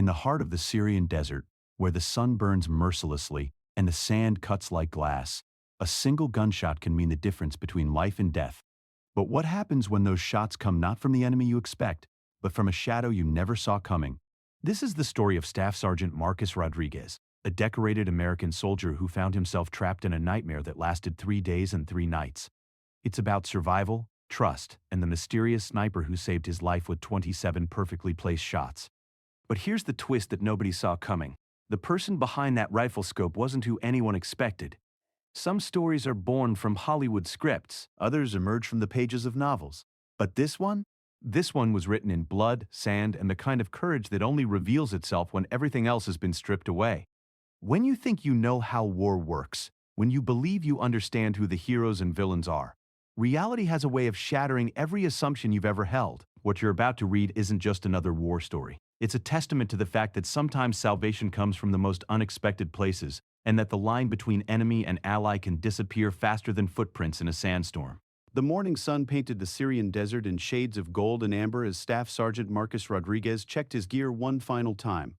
In the heart of the Syrian desert, where the sun burns mercilessly and the sand cuts like glass, a single gunshot can mean the difference between life and death. But what happens when those shots come not from the enemy you expect, but from a shadow you never saw coming? This is the story of Staff Sergeant Marcus Rodriguez, a decorated American soldier who found himself trapped in a nightmare that lasted 3 days and 3 nights. It's about survival, trust, and the mysterious sniper who saved his life with 27 perfectly placed shots. But here's the twist that nobody saw coming. The person behind that rifle scope wasn't who anyone expected. Some stories are born from Hollywood scripts, others emerge from the pages of novels. But this one? This one was written in blood, sand, and the kind of courage that only reveals itself when everything else has been stripped away. When you think you know how war works, when you believe you understand who the heroes and villains are, reality has a way of shattering every assumption you've ever held. What you're about to read isn't just another war story. It's a testament to the fact that sometimes salvation comes from the most unexpected places, and that the line between enemy and ally can disappear faster than footprints in a sandstorm. The morning sun painted the Syrian desert in shades of gold and amber as Staff Sergeant Marcus Rodriguez checked his gear one final time.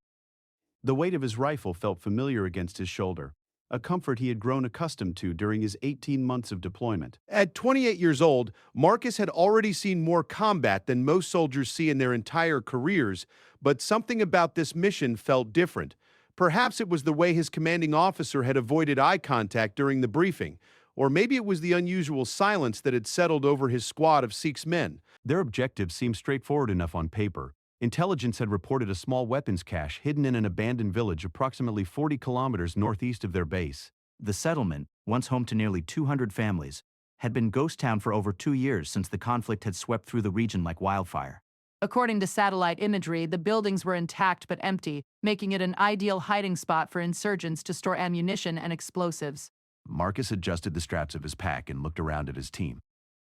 The weight of his rifle felt familiar against his shoulder, a comfort he had grown accustomed to during his 18 months of deployment. At 28 years old, Marcus had already seen more combat than most soldiers see in their entire careers, but something about this mission felt different. Perhaps it was the way his commanding officer had avoided eye contact during the briefing, or maybe it was the unusual silence that had settled over his squad of 6 men. Their objectives seemed straightforward enough on paper. Intelligence had reported a small weapons cache hidden in an abandoned village approximately 40 kilometers northeast of their base. The settlement, once home to nearly 200 families, had been ghost town for over 2 years since the conflict had swept through the region like wildfire. According to satellite imagery, the buildings were intact but empty, making it an ideal hiding spot for insurgents to store ammunition and explosives. Marcus adjusted the straps of his pack and looked around at his team.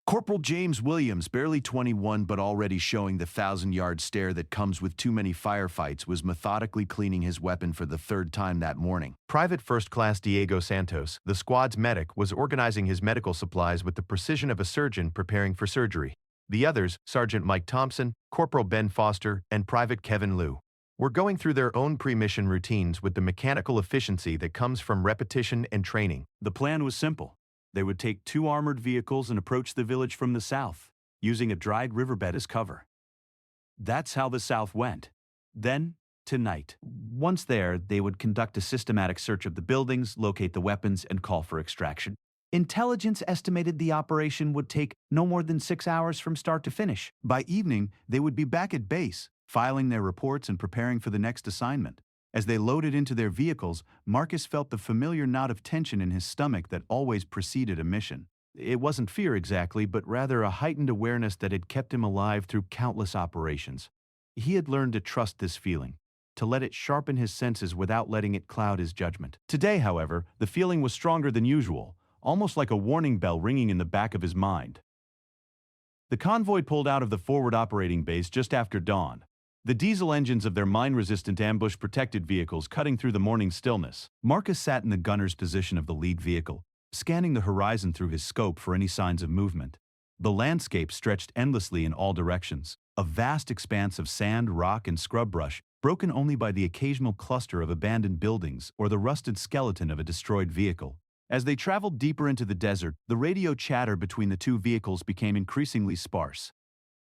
Corporal James Williams, barely 21 but already showing the 1,000-yard stare that comes with too many firefights, was methodically cleaning his weapon for the 3rd time that morning. Private First Class Diego Santos, the squad's medic, was organizing his medical supplies with the precision of a surgeon preparing for surgery. The others, Sergeant Mike Thompson, Corporal Ben Foster, and Private Kevin Liu, were going through their own pre-mission routines with the mechanical efficiency that comes from repetition and training. The plan was simple. They would take 2 armored vehicles and approach the village from the south, using a dried riverbed as cover. That's how the south went. Then, tonight. Once there, they would conduct a systematic search of the buildings, locate the weapons, and call for extraction. Intelligence estimated the operation would take no more than 6 hours from start to finish. By evening, they would be back at base, filing their reports and preparing for the next assignment. As they loaded into their vehicles, Marcus felt the familiar knot of tension in his stomach that always preceded a mission. It wasn't fear exactly, but rather a heightened awareness that had kept him alive through countless operations. He had learned to trust this feeling, to let it sharpen his senses without letting it cloud his judgment. Today, however, the feeling was stronger than usual, almost like a warning bell ringing in the back of his mind. The convoy pulled out of the forward operating base just after dawn, the diesel engines of their mine-resistant ambush-protected vehicles cutting through the morning stillness. Marcus sat in the gunner's position of the lead vehicle, scanning the horizon through his scope for any signs of movement. The landscape stretched endlessly in all directions, a vast expanse of sand, rock, and scrub brush, broken only by the occasional cluster of abandoned buildings or the rusted skeleton of a destroyed vehicle. As they traveled deeper into the desert, the radio chatter between the 2 vehicles became increasingly sparse.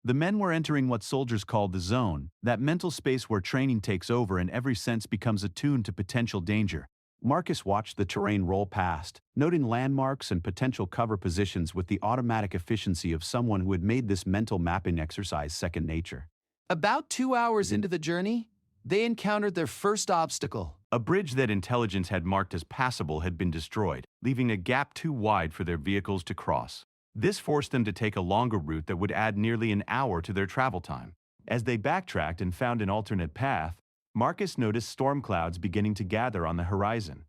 The men were entering what soldiers called the zone, that mental space where training takes over and every sense becomes attuned to potential danger. Marcus watched the terrain roll past, noting landmarks and potential cover positions with the automatic efficiency of someone who had made this mental mapping exercise second nature. About 2 hours into the journey, they encountered their first obstacle. A bridge that intelligence had marked as passable had been destroyed, leaving a gap too wide for their vehicles to cross. This forced them to take a longer route that would add nearly an hour to their travel time. As they backtracked and found an alternate path, Marcus noticed storm clouds beginning to gather on the horizon.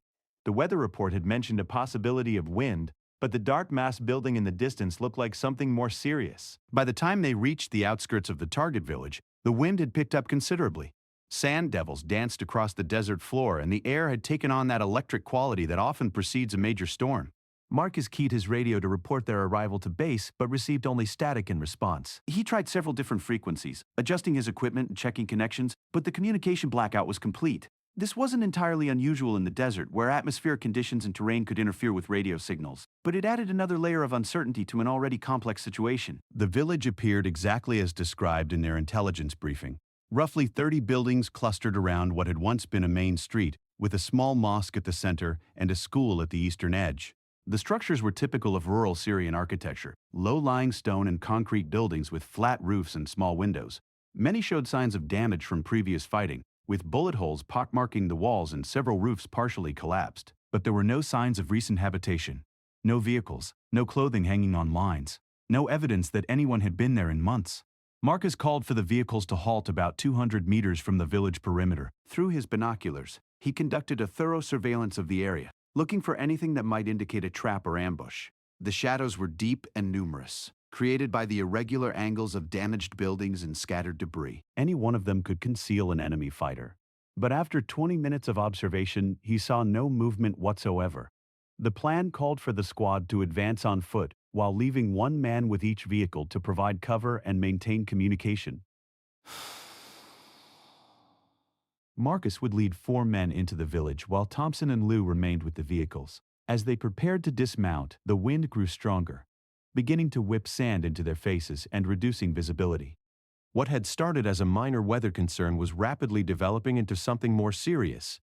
The weather report had mentioned a possibility of wind, but the dark mass building in the distance looked like something more serious. By the time they reached the outskirts of the target village, the wind had picked up considerably. Sand devils danced across the desert floor, and the air had taken on that electric quality that often precedes a major storm. Marcus keyed his radio to report their arrival to base, but received only static in response. He tried several different frequencies, adjusting his equipment and checking connections, but the communication blackout was complete. This wasn't entirely unusual in the desert, where atmospheric conditions and terrain could interfere with radio signals, but it added another layer of uncertainty to an already complex situation. The village appeared exactly as described in their intelligence briefing. Roughly 30 buildings clustered around what had once been a main street, with a small mosque at the center and a school at the eastern edge. The structures were typical of rural Syrian architecture, low-lying stone and concrete buildings with flat roofs and small windows. Many showed signs of damage from previous fighting, with bullet holes pockmarking the walls and several roofs partially collapsed. But there were no signs of recent habitation. No vehicles, no clothing hanging on lines, no evidence that anyone had been there in months. Marcus called for the vehicles to halt about 200 meters from the village perimeter. Through his binoculars, he conducted a thorough surveillance of the area, looking for anything that might indicate a trap or ambush. The shadows were deep and numerous, created by the irregular angles of damaged buildings and scattered debris. Any one of them could conceal an enemy fighter. But after 20 minutes of observation, he saw no movement whatsoever. The plan called for the squad to advance on foot, while leaving one man with each vehicle to provide cover and maintain communication. Marcus would lead 4 men into the village while Thompson and Lou remained with the vehicles. As they prepared to dismount, the wind grew stronger, beginning to whip sand into their faces and reducing visibility. What had started as a minor weather concern was rapidly developing into something more serious.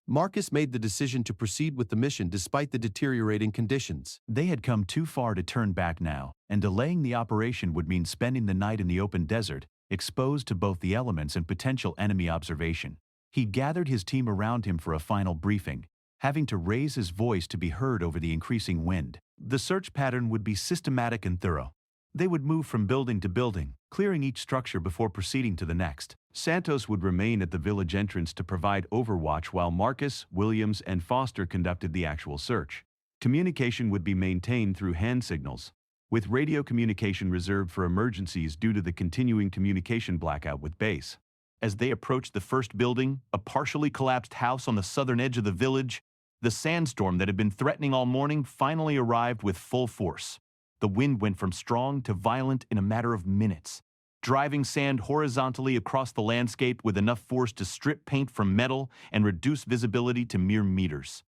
Marcus made the decision to proceed with the mission despite the deteriorating conditions. They had come too far to turn back now, and delaying the operation would mean spending the night in the open desert, exposed to both the elements and potential enemy observation. He gathered his team around him for a final briefing, having to raise his voice to be heard over the increasing wind. The search pattern would be systematic and thorough. They would move from building to building, clearing each structure before proceeding to the next. Santos would remain at the village entrance to provide overwatch while Marcus, Williams, and Foster conducted the actual search. Communication would be maintained through hand signals, with radio communication reserved for emergencies due to the continuing communication blackout with base. As they approached the first building, a partially collapsed house on the southern edge of the village, the sandstorm that had been threatening all morning finally arrived with full force. The wind went from strong to violent in a matter of minutes, driving sand horizontally across the landscape with enough force to strip paint from metal and reduce visibility to mere meters.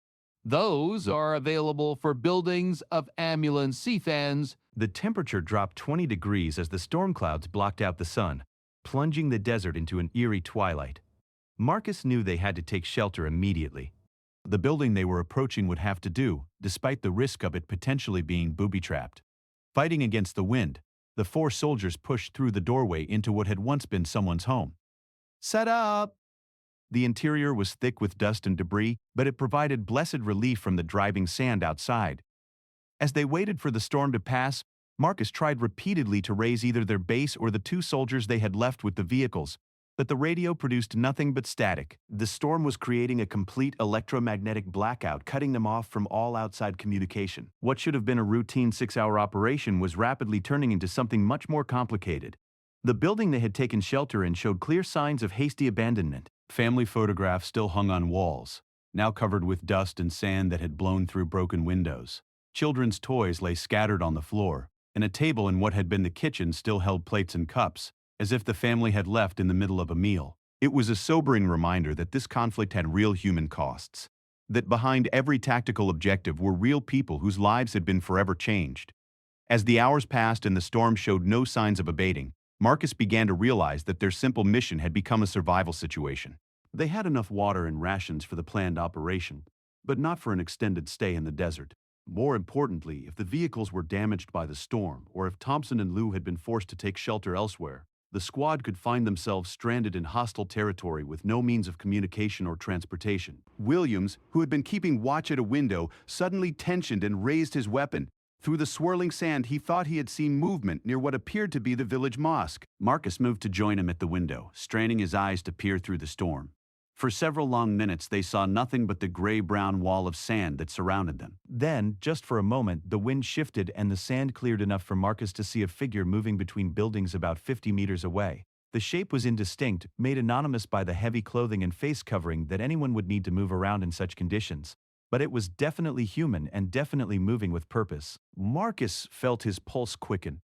Those are available for buildings of ambulance C-fans. The temperature dropped 20 degrees as the storm clouds blocked out the sun, plunging the desert into an eerie twilight. Marcus knew they had to take shelter immediately. The building they were approaching would have to do, despite the risk of it potentially being booby-trapped. Fighting against the wind, the 4 soldiers pushed through the doorway into what had once been someone's home. Set up! The interior was thick with dust and debris, but it provided blessed relief from the driving sand outside. As they waited for the storm to pass, Marcus tried repeatedly to raise either their base or the 2 soldiers they had left with the vehicles, but the radio produced nothing but static. The storm was creating a complete electromagnetic blackout, cutting them off from all outside communication. What should have been a routine 6-hour operation was rapidly turning into something much more complicated. The building they had taken shelter in showed clear signs of hasty abandonment. Family photographs still hung on walls, now covered with dust and sand that had blown through broken windows. Children's toys lay scattered on the floor, and a table in what had been the kitchen still held plates and cups, as if the family had left in the middle of a meal. It was a sobering reminder that this conflict had real human costs, that behind every tactical objective were real people whose lives had been forever changed. As the hours passed and the storm showed no signs of abating, Marcus began to realize that their simple mission had become a survival situation. They had enough water and rations for the planned operation, but not for an extended stay in the desert. More importantly, if the vehicles were damaged by the storm, or if Thompson and Lou had been forced to take shelter elsewhere, the squad could find themselves stranded in hostile territory with no means of communication or transportation. Williams, who had been keeping watch at a window, suddenly tensioned and raised his weapon. Through the swirling sand, he thought he had seen movement near what appeared to be the village mosque. Marcus moved to join him at the window, straining his eyes to peer through the storm. For several long minutes, they saw nothing but the gray-brown wall of sand that surrounded them. Then, just for a moment, the wind shifted and the sand cleared enough for Marcus to see a figure moving between buildings about 50 meters away. The shape was indistinct, made anonymous by the heavy clothing and face covering that anyone would need to move around in such conditions. but it was definitely human and definitely moving with purpose. Marcus felt his pulse quicken.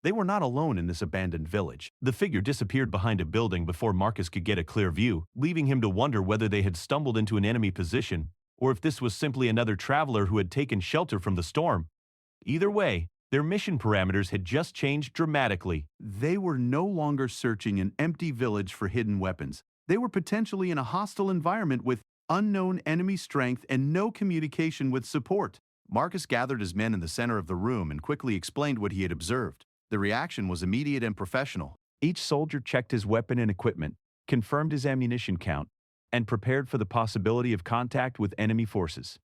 They were not alone in this abandoned village. The figure disappeared behind a building before Marcus could get a clear view, leaving him to wonder whether they had stumbled into an enemy position or if this was simply another traveler who had taken shelter from the storm. Either way, their mission parameters had just changed dramatically. They were no longer searching an empty village for hidden weapons. They were potentially in a hostile environment with unknown enemy strength and no communication with support. Marcus gathered his men in the center of the room and quickly explained what he had observed. The reaction was immediate and professional. Each soldier checked his weapon and equipment, confirmed his ammunition count, and prepared for the possibility of contact with enemy forces.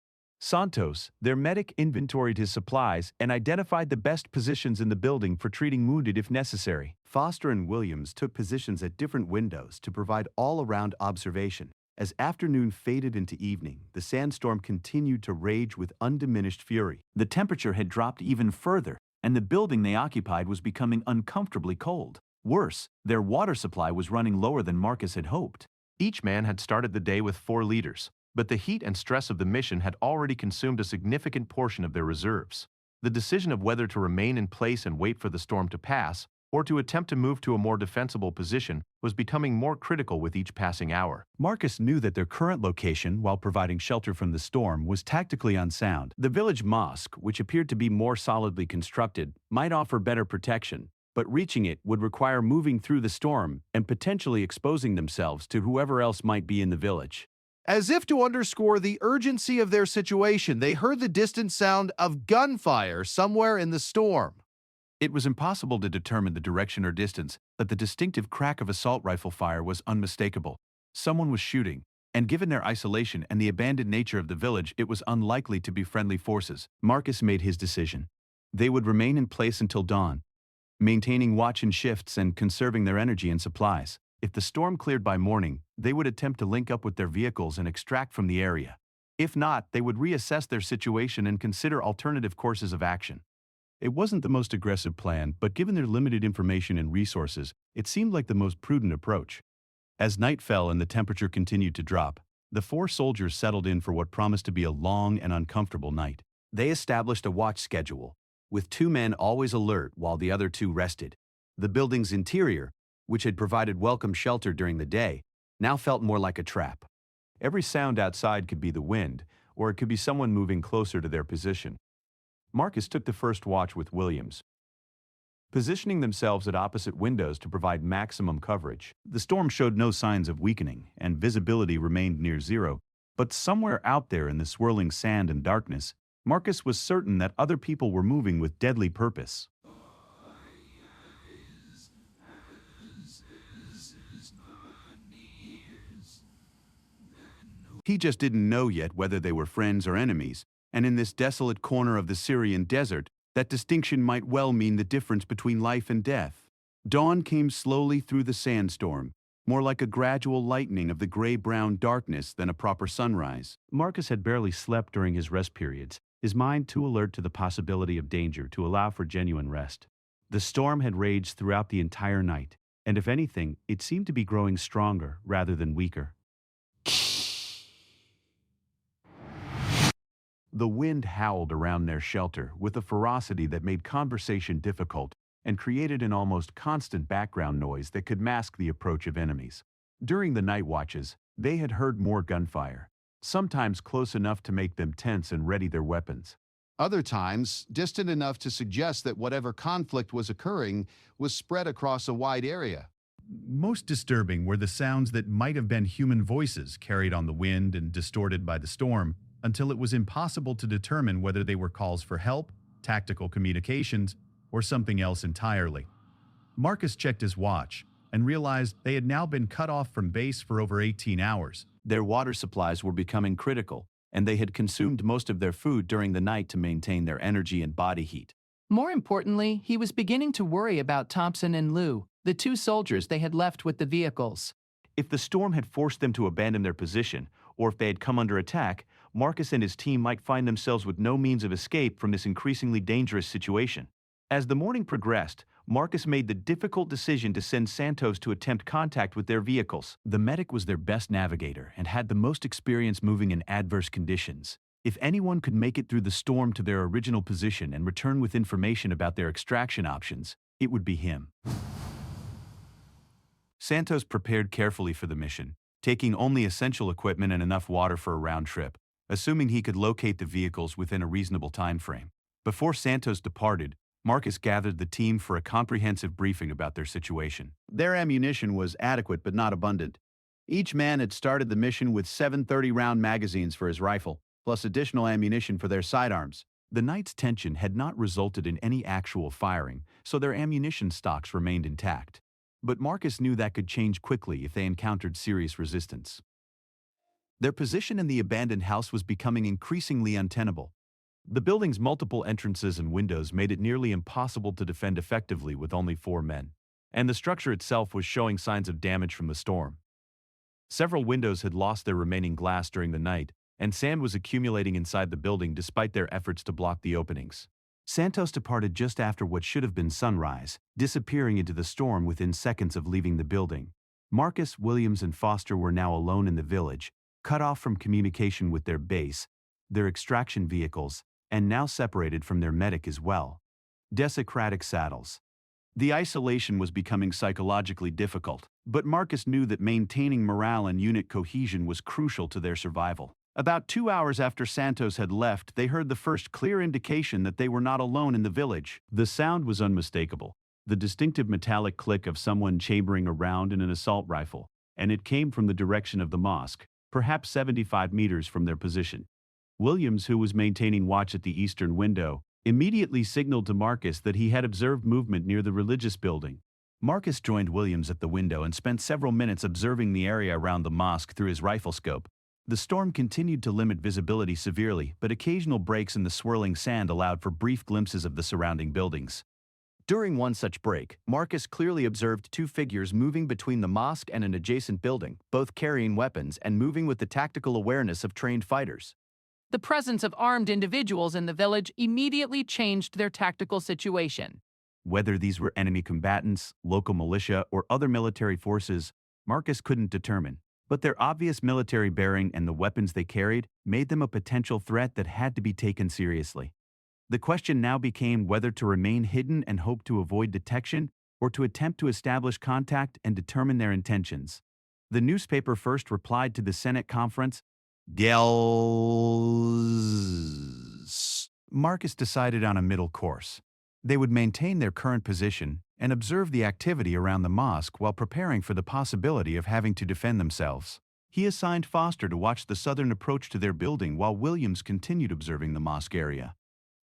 Santos, their medic, inventoried his supplies and identified the best positions in the building for treating wounded if necessary. Foster and Williams took positions at different windows to provide all-around observation. As afternoon faded into evening, the sandstorm continued to rage with undiminished fury. The temperature had dropped even further, and the building they occupied was becoming uncomfortably cold. Worse, their water supply was running lower than Marcus had hoped. Each man had started the day with 4 liters, but the heat and stress of the mission had already consumed a significant portion of their reserves. The decision of whether to remain in place and wait for the storm to pass, or to attempt to move to a more defensible position, was becoming more critical with each passing hour. Marcus knew that their current location, while providing shelter from the storm, was tactically unsound. The village mosque, which appeared to be more solidly constructed, might offer better protection, but reaching it would require moving through the storm and potentially exposing themselves to whoever else might be in the village. As if to underscore the urgency of their situation, they heard the distant sound of gunfire somewhere in the storm. It was impossible to determine the direction or distance, but the distinctive crack of assault rifle fire was unmistakable. Someone was shooting, and given their isolation and the abandoned nature of the village, it was unlikely to be friendly forces. Marcus made his decision. They would remain in place until dawn, maintaining watch and shifts and conserving their energy and supplies. If the storm cleared by morning, they would attempt to link up with their vehicles and extract from the area. If not, they would reassess their situation and consider alternative courses of action. It wasn't the most aggressive plan, but given their limited information and resources, it seemed like the most prudent approach. As night fell and the temperature continued to drop, the 4 soldiers settled in for what promised to be a long and uncomfortable night. They established a watch schedule, with 2 men always alert while the other 2 rested. The building's interior, which had provided welcome shelter during the day, now felt more like a trap. Every sound outside could be the wind, or it could be someone moving closer to their position. Marcus took the first watch with Williams, positioning themselves at opposite windows to provide maximum coverage. The storm showed no signs of weakening, and visibility remained near zero, but somewhere out there in the swirling sand and darkness, Marcus was certain that other people were moving with deadly purpose. He just didn't know yet whether they were friends or enemies, and in this desolate corner of the Syrian desert, that distinction might well mean the difference between life and death. Dawn came slowly through the sandstorm, more like a gradual lightening of the gray-brown darkness than a proper sunrise. Marcus had barely slept during his rest periods, his mind too alert to the possibility of danger to allow for genuine rest. The storm had raged throughout the entire night, and if anything, it seemed to be growing stronger rather than weaker. The wind howled around their shelter with a ferocity that made conversation difficult and created an almost constant background noise that could mask the approach of enemies. During the night watches, they had heard more gunfire, sometimes close enough to make them tense and ready their weapons. Other times, distant enough to suggest that whatever conflict was occurring was spread across a wide area. Most disturbing were the sounds that might have been human voices carried on the wind and distorted by the storm, until it was impossible to determine whether they were calls for help, tactical communications, or something else entirely. Marcus checked his watch and realized they had now been cut off from base for over 18 hours. Their water supplies were becoming critical, and they had consumed most of their food during the night to maintain their energy and body heat. More importantly, he was beginning to worry about Thompson and Lou, the 2 soldiers they had left with the vehicles. If the storm had forced them to abandon their position, or if they had come under attack, Marcus and his team might find themselves with no means of escape from this increasingly dangerous situation. As the morning progressed, Marcus made the difficult decision to send Santos to attempt contact with their vehicles. The medic was their best navigator and had the most experience moving in adverse conditions. If anyone could make it through the storm to their original position and return with information about their extraction options, it would be him. Santos prepared carefully for the mission, taking only essential equipment and enough water for a round trip, assuming he could locate the vehicles within a reasonable time frame. Before Santos departed, Marcus gathered the team for a comprehensive briefing about their situation. Their ammunition was adequate but not abundant. Each man had started the mission with 730-round magazines for his rifle, plus additional ammunition for their sidearms. The night's tension had not resulted in any actual firing, so their ammunition stocks remained intact. But Marcus knew that could change quickly if they encountered serious resistance. Their position in the abandoned house was becoming increasingly untenable. The building's multiple entrances and windows made it nearly impossible to defend effectively with only 4 men, and the structure itself was showing signs of damage from the storm. Several windows had lost their remaining glass during the night, and sand was accumulating inside the building despite their efforts to block the openings. Santos departed just after what should have been sunrise, disappearing into the storm within seconds of leaving the building. Marcus, Williams, and Foster were now alone in the village, cut off from communication with their base, their extraction vehicles, and now separated from their medic as well. Desecratic saddles. The isolation was becoming psychologically difficult, but Marcus knew that maintaining morale and unit cohesion was crucial to their survival. About 2 hours after Santos had left, they heard the first clear indication that they were not alone in the village. The sound was unmistakable, the distinctive metallic click of someone chambering a round in an assault rifle, and it came from the direction of the mosque, perhaps 75 meters from their position. Williams, who was maintaining watch at the eastern window, immediately signaled to Marcus that he had observed movement near the religious building. Marcus joined Williams at the window and spent several minutes observing the area around the mosque through his rifle scope. The storm continued to limit visibility severely, but occasional breaks in the swirling sand allowed for brief glimpses of the surrounding buildings. During one such break, Marcus clearly observed 2 figures moving between the mosque and an adjacent building, both carrying weapons and moving with the tactical awareness of trained fighters. The presence of armed individuals in the village immediately changed their tactical situation. Whether these were enemy combatants, local militia, or other military forces, Marcus couldn't determine. But their obvious military bearing and the weapons they carried made them a potential threat that had to be taken seriously. The question now became whether to remain hidden and hope to avoid detection, or to attempt to establish contact and determine their intentions. The newspaper first replied to the Senate conference, "Gels." Marcus decided on a middle course. They would maintain their current position and observe the activity around the mosque while preparing for the possibility of having to defend themselves. He assigned Foster to watch the southern approach to their building while Williams continued observing the mosque area.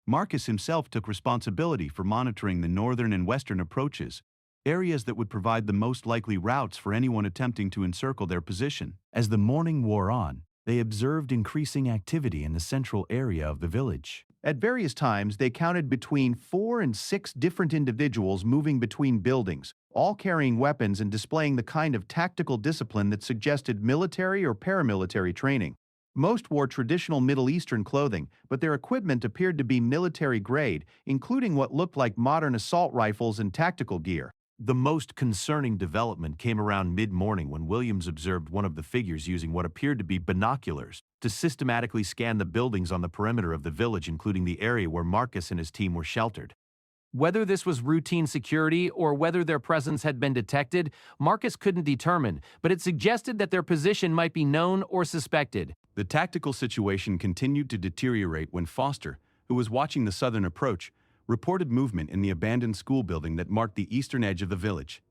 Marcus himself took responsibility for monitoring the northern and western approaches, areas that would provide the most likely routes for anyone attempting to encircle their position. As the morning wore on, they observed increasing activity in the central area of the village. At various times, they counted between 4 and 6 different individuals moving between buildings, all carrying weapons and displaying the kind of tactical discipline that suggested military or paramilitary training. Most wore traditional Middle Eastern clothing, but their equipment appeared to be military grade, including what looked like modern assault rifles and tactical gear. The most concerning development came around mid-morning when Williams observed one of the figures using what appeared to be binoculars to systematically scan the buildings on the perimeter of the village, including the area where Marcus and his team were sheltered. Whether this was routine security or whether their presence had been detected, Marcus couldn't determine, but it suggested that their position might be known or suspected. The tactical situation continued to deteriorate when Foster, who was watching the southern approach, reported movement in the abandoned school building that marked the eastern edge of the village.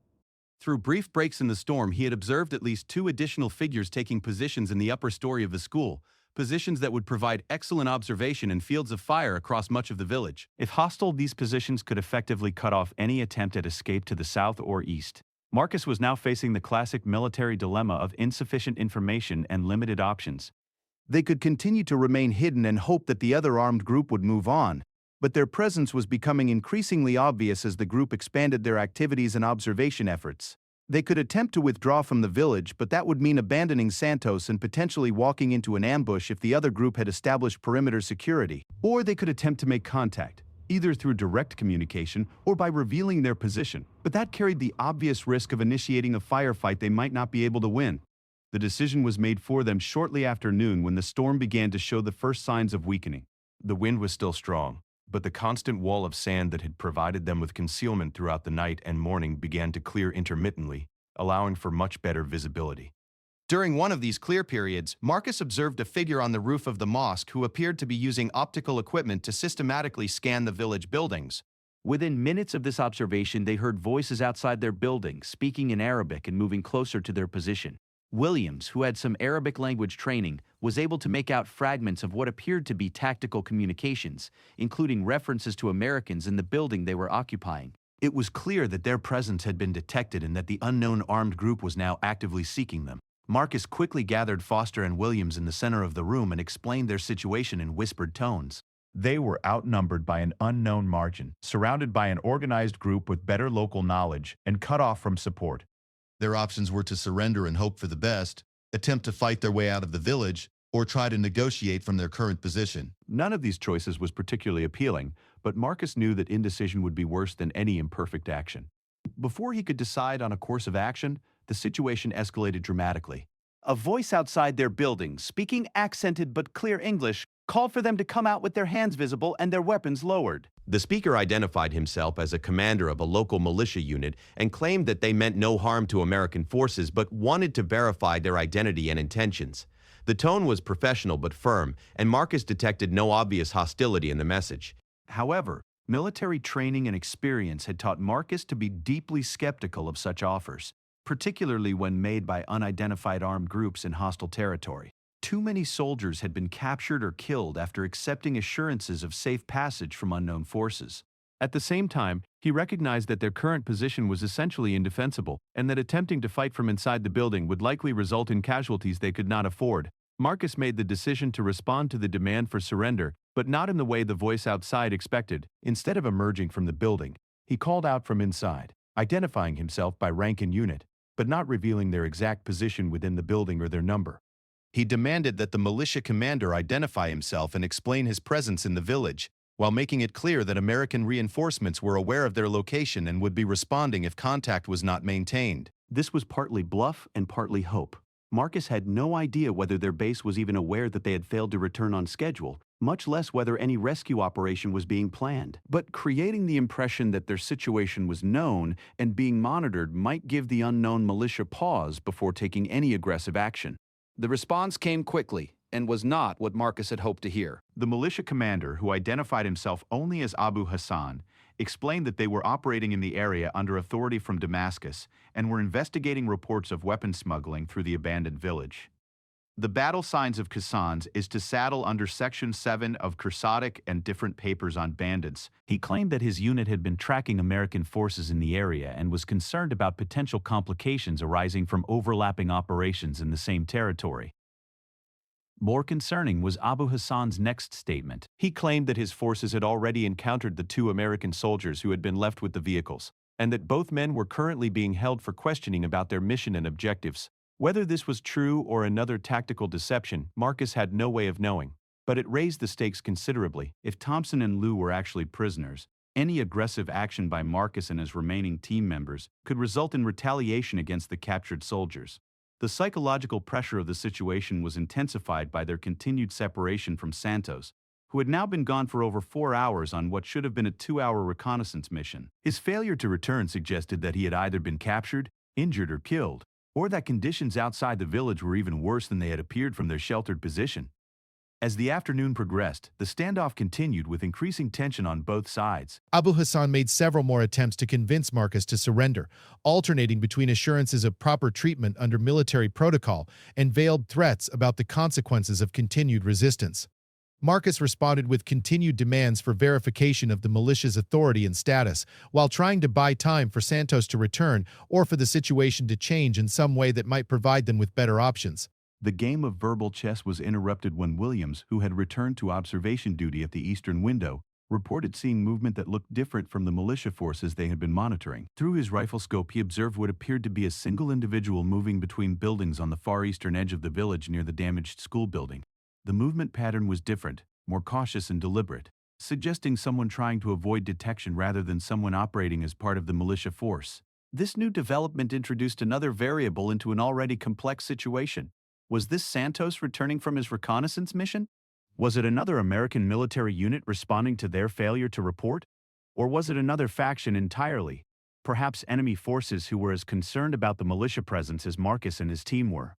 Through brief breaks in the storm, he had observed at least 2 additional figures taking positions in the upper story of the school, positions that would provide excellent observation and fields of fire across much of the village. If hostile, these positions could effectively cut off any attempt at escape to the south or east. Marcus was now facing the classic military dilemma of insufficient information and limited options. They could continue to remain hidden and hope that the other armed group would move on, but their presence was becoming increasingly obvious as the group expanded their activities and observation efforts. They could attempt to withdraw from the village, but that would mean abandoning Santos and potentially walking into an ambush if the other group had established perimeter security. Or they could attempt to make contact, either through direct communication or by revealing their position, but that carried the obvious risk of initiating a firefight they might not be able to win. The decision was made for them shortly after noon when the storm began to show the first signs of weakening. The wind was still strong, but the constant wall of sand that had provided them with concealment throughout the night and morning began to clear intermittently, allowing for much better visibility. During one of these clear periods, Marcus observed a figure on the roof of the mosque who appeared to be using optical equipment to systematically scan the village buildings. Within minutes of this observation, they heard voices outside their building, speaking in Arabic and moving closer to their position. Williams, who had some Arabic language training, was able to make out fragments of what appeared to be tactical communications, including references to Americans in the building they were occupying. It was clear that their presence had been detected and that the unknown armed group was now actively seeking them. Marcus quickly gathered Foster and Williams in the center of the room and explained their situation in whispered tones. They were outnumbered by an unknown margin, surrounded by an organized group with better local knowledge, and cut off from support. Their options were to surrender and hope for the best, attempt to fight their way out of the village, or try to negotiate from their current position. None of these choices was particularly appealing, but Marcus knew that indecision would be worse than any imperfect action. Before he could decide on a course of action, the situation escalated dramatically. A voice outside their building, speaking accented but clear English, called for them to come out with their hands visible and their weapons lowered. The speaker identified himself as a commander of a local militia unit and claimed that they meant no harm to American forces but wanted to verify their identity and intentions. The tone was professional but firm, and Marcus detected no obvious hostility in the message. However, military training and experience had taught Marcus to be deeply skeptical of such offers, particularly when made by unidentified armed groups in hostile territory. Too many soldiers had been captured or killed after accepting assurances of safe passage from unknown forces. At the same time, he recognized that their current position was essentially indefensible, and that attempting to fight from inside the building would likely result in casualties they could not afford. Marcus made the decision to respond to the demand for surrender, but not in the way the voice outside expected. Instead of emerging from the building, he called out from inside, identifying himself by rank and unit, but not revealing their exact position within the building or their number. He demanded that the militia commander identify himself and explain his presence in the village, while making it clear that American reinforcements were aware of their location and would be responding if contact was not maintained. This was partly bluff and partly hope. Marcus had no idea whether their base was even aware that they had failed to return on schedule, much less whether any rescue operation was being planned. But creating the impression that their situation was known and being monitored might give the unknown militia pause before taking any aggressive action. The response came quickly and was not what Marcus had hoped to hear. The militia commander, who identified himself only as Abu Hassan, explained that they were operating in the area under authority from Damascus and were investigating reports of weapon smuggling through the abandoned village. The battle signs of Kassans is to saddle under Section 7 of Quixotic and different papers on bandits. He claimed that his unit had been tracking American forces in the area and was concerned about potential complications arising from overlapping operations in the same territory. More concerning was Abu Hassan's next statement. He claimed that his forces had already encountered the 2 American soldiers who had been left with the vehicles, and that both men were currently being held for questioning about their mission and objectives. Whether this was true or another tactical deception, Marcus had no way of knowing, but it raised the stakes considerably. If Thompson and Liu were actually prisoners, any aggressive action by Marcus and his remaining team members could result in retaliation against the captured soldiers. The psychological pressure of the situation was intensified by their continued separation from Santos, who had now been gone for over 4 hours on what should have been a 2-hour reconnaissance mission. His failure to return suggested that he had either been captured, injured, or killed, or that conditions outside the village were even worse than they had appeared from their sheltered position. As the afternoon progressed, the standoff continued with increasing tension on both sides. Abu Hassan made several more attempts to convince Marcus to surrender, alternating between assurances of proper treatment under military protocol and veiled threats about the consequences of continued resistance. Marcus responded with continued demands for verification of the militia's authority and status, while trying to buy time for Santos to return or for the situation to change in some way that might provide them with better options. The game of verbal chess was interrupted when Williams, who had returned to observation duty at the eastern window, reported seeing movement that looked different from the militia forces they had been monitoring. Through his rifle scope, he observed what appeared to be a single individual moving between buildings on the far eastern edge of the village near the damaged school building. The movement pattern was different, more cautious and deliberate, suggesting someone trying to avoid detection rather than someone operating as part of the militia force. This new development introduced another variable into an already complex situation. Was this Santos returning from his reconnaissance mission? Was it another American military unit responding to their failure to report? Or was it another faction entirely? Perhaps enemy forces who were as concerned about the militia presence as Marcus and his team were.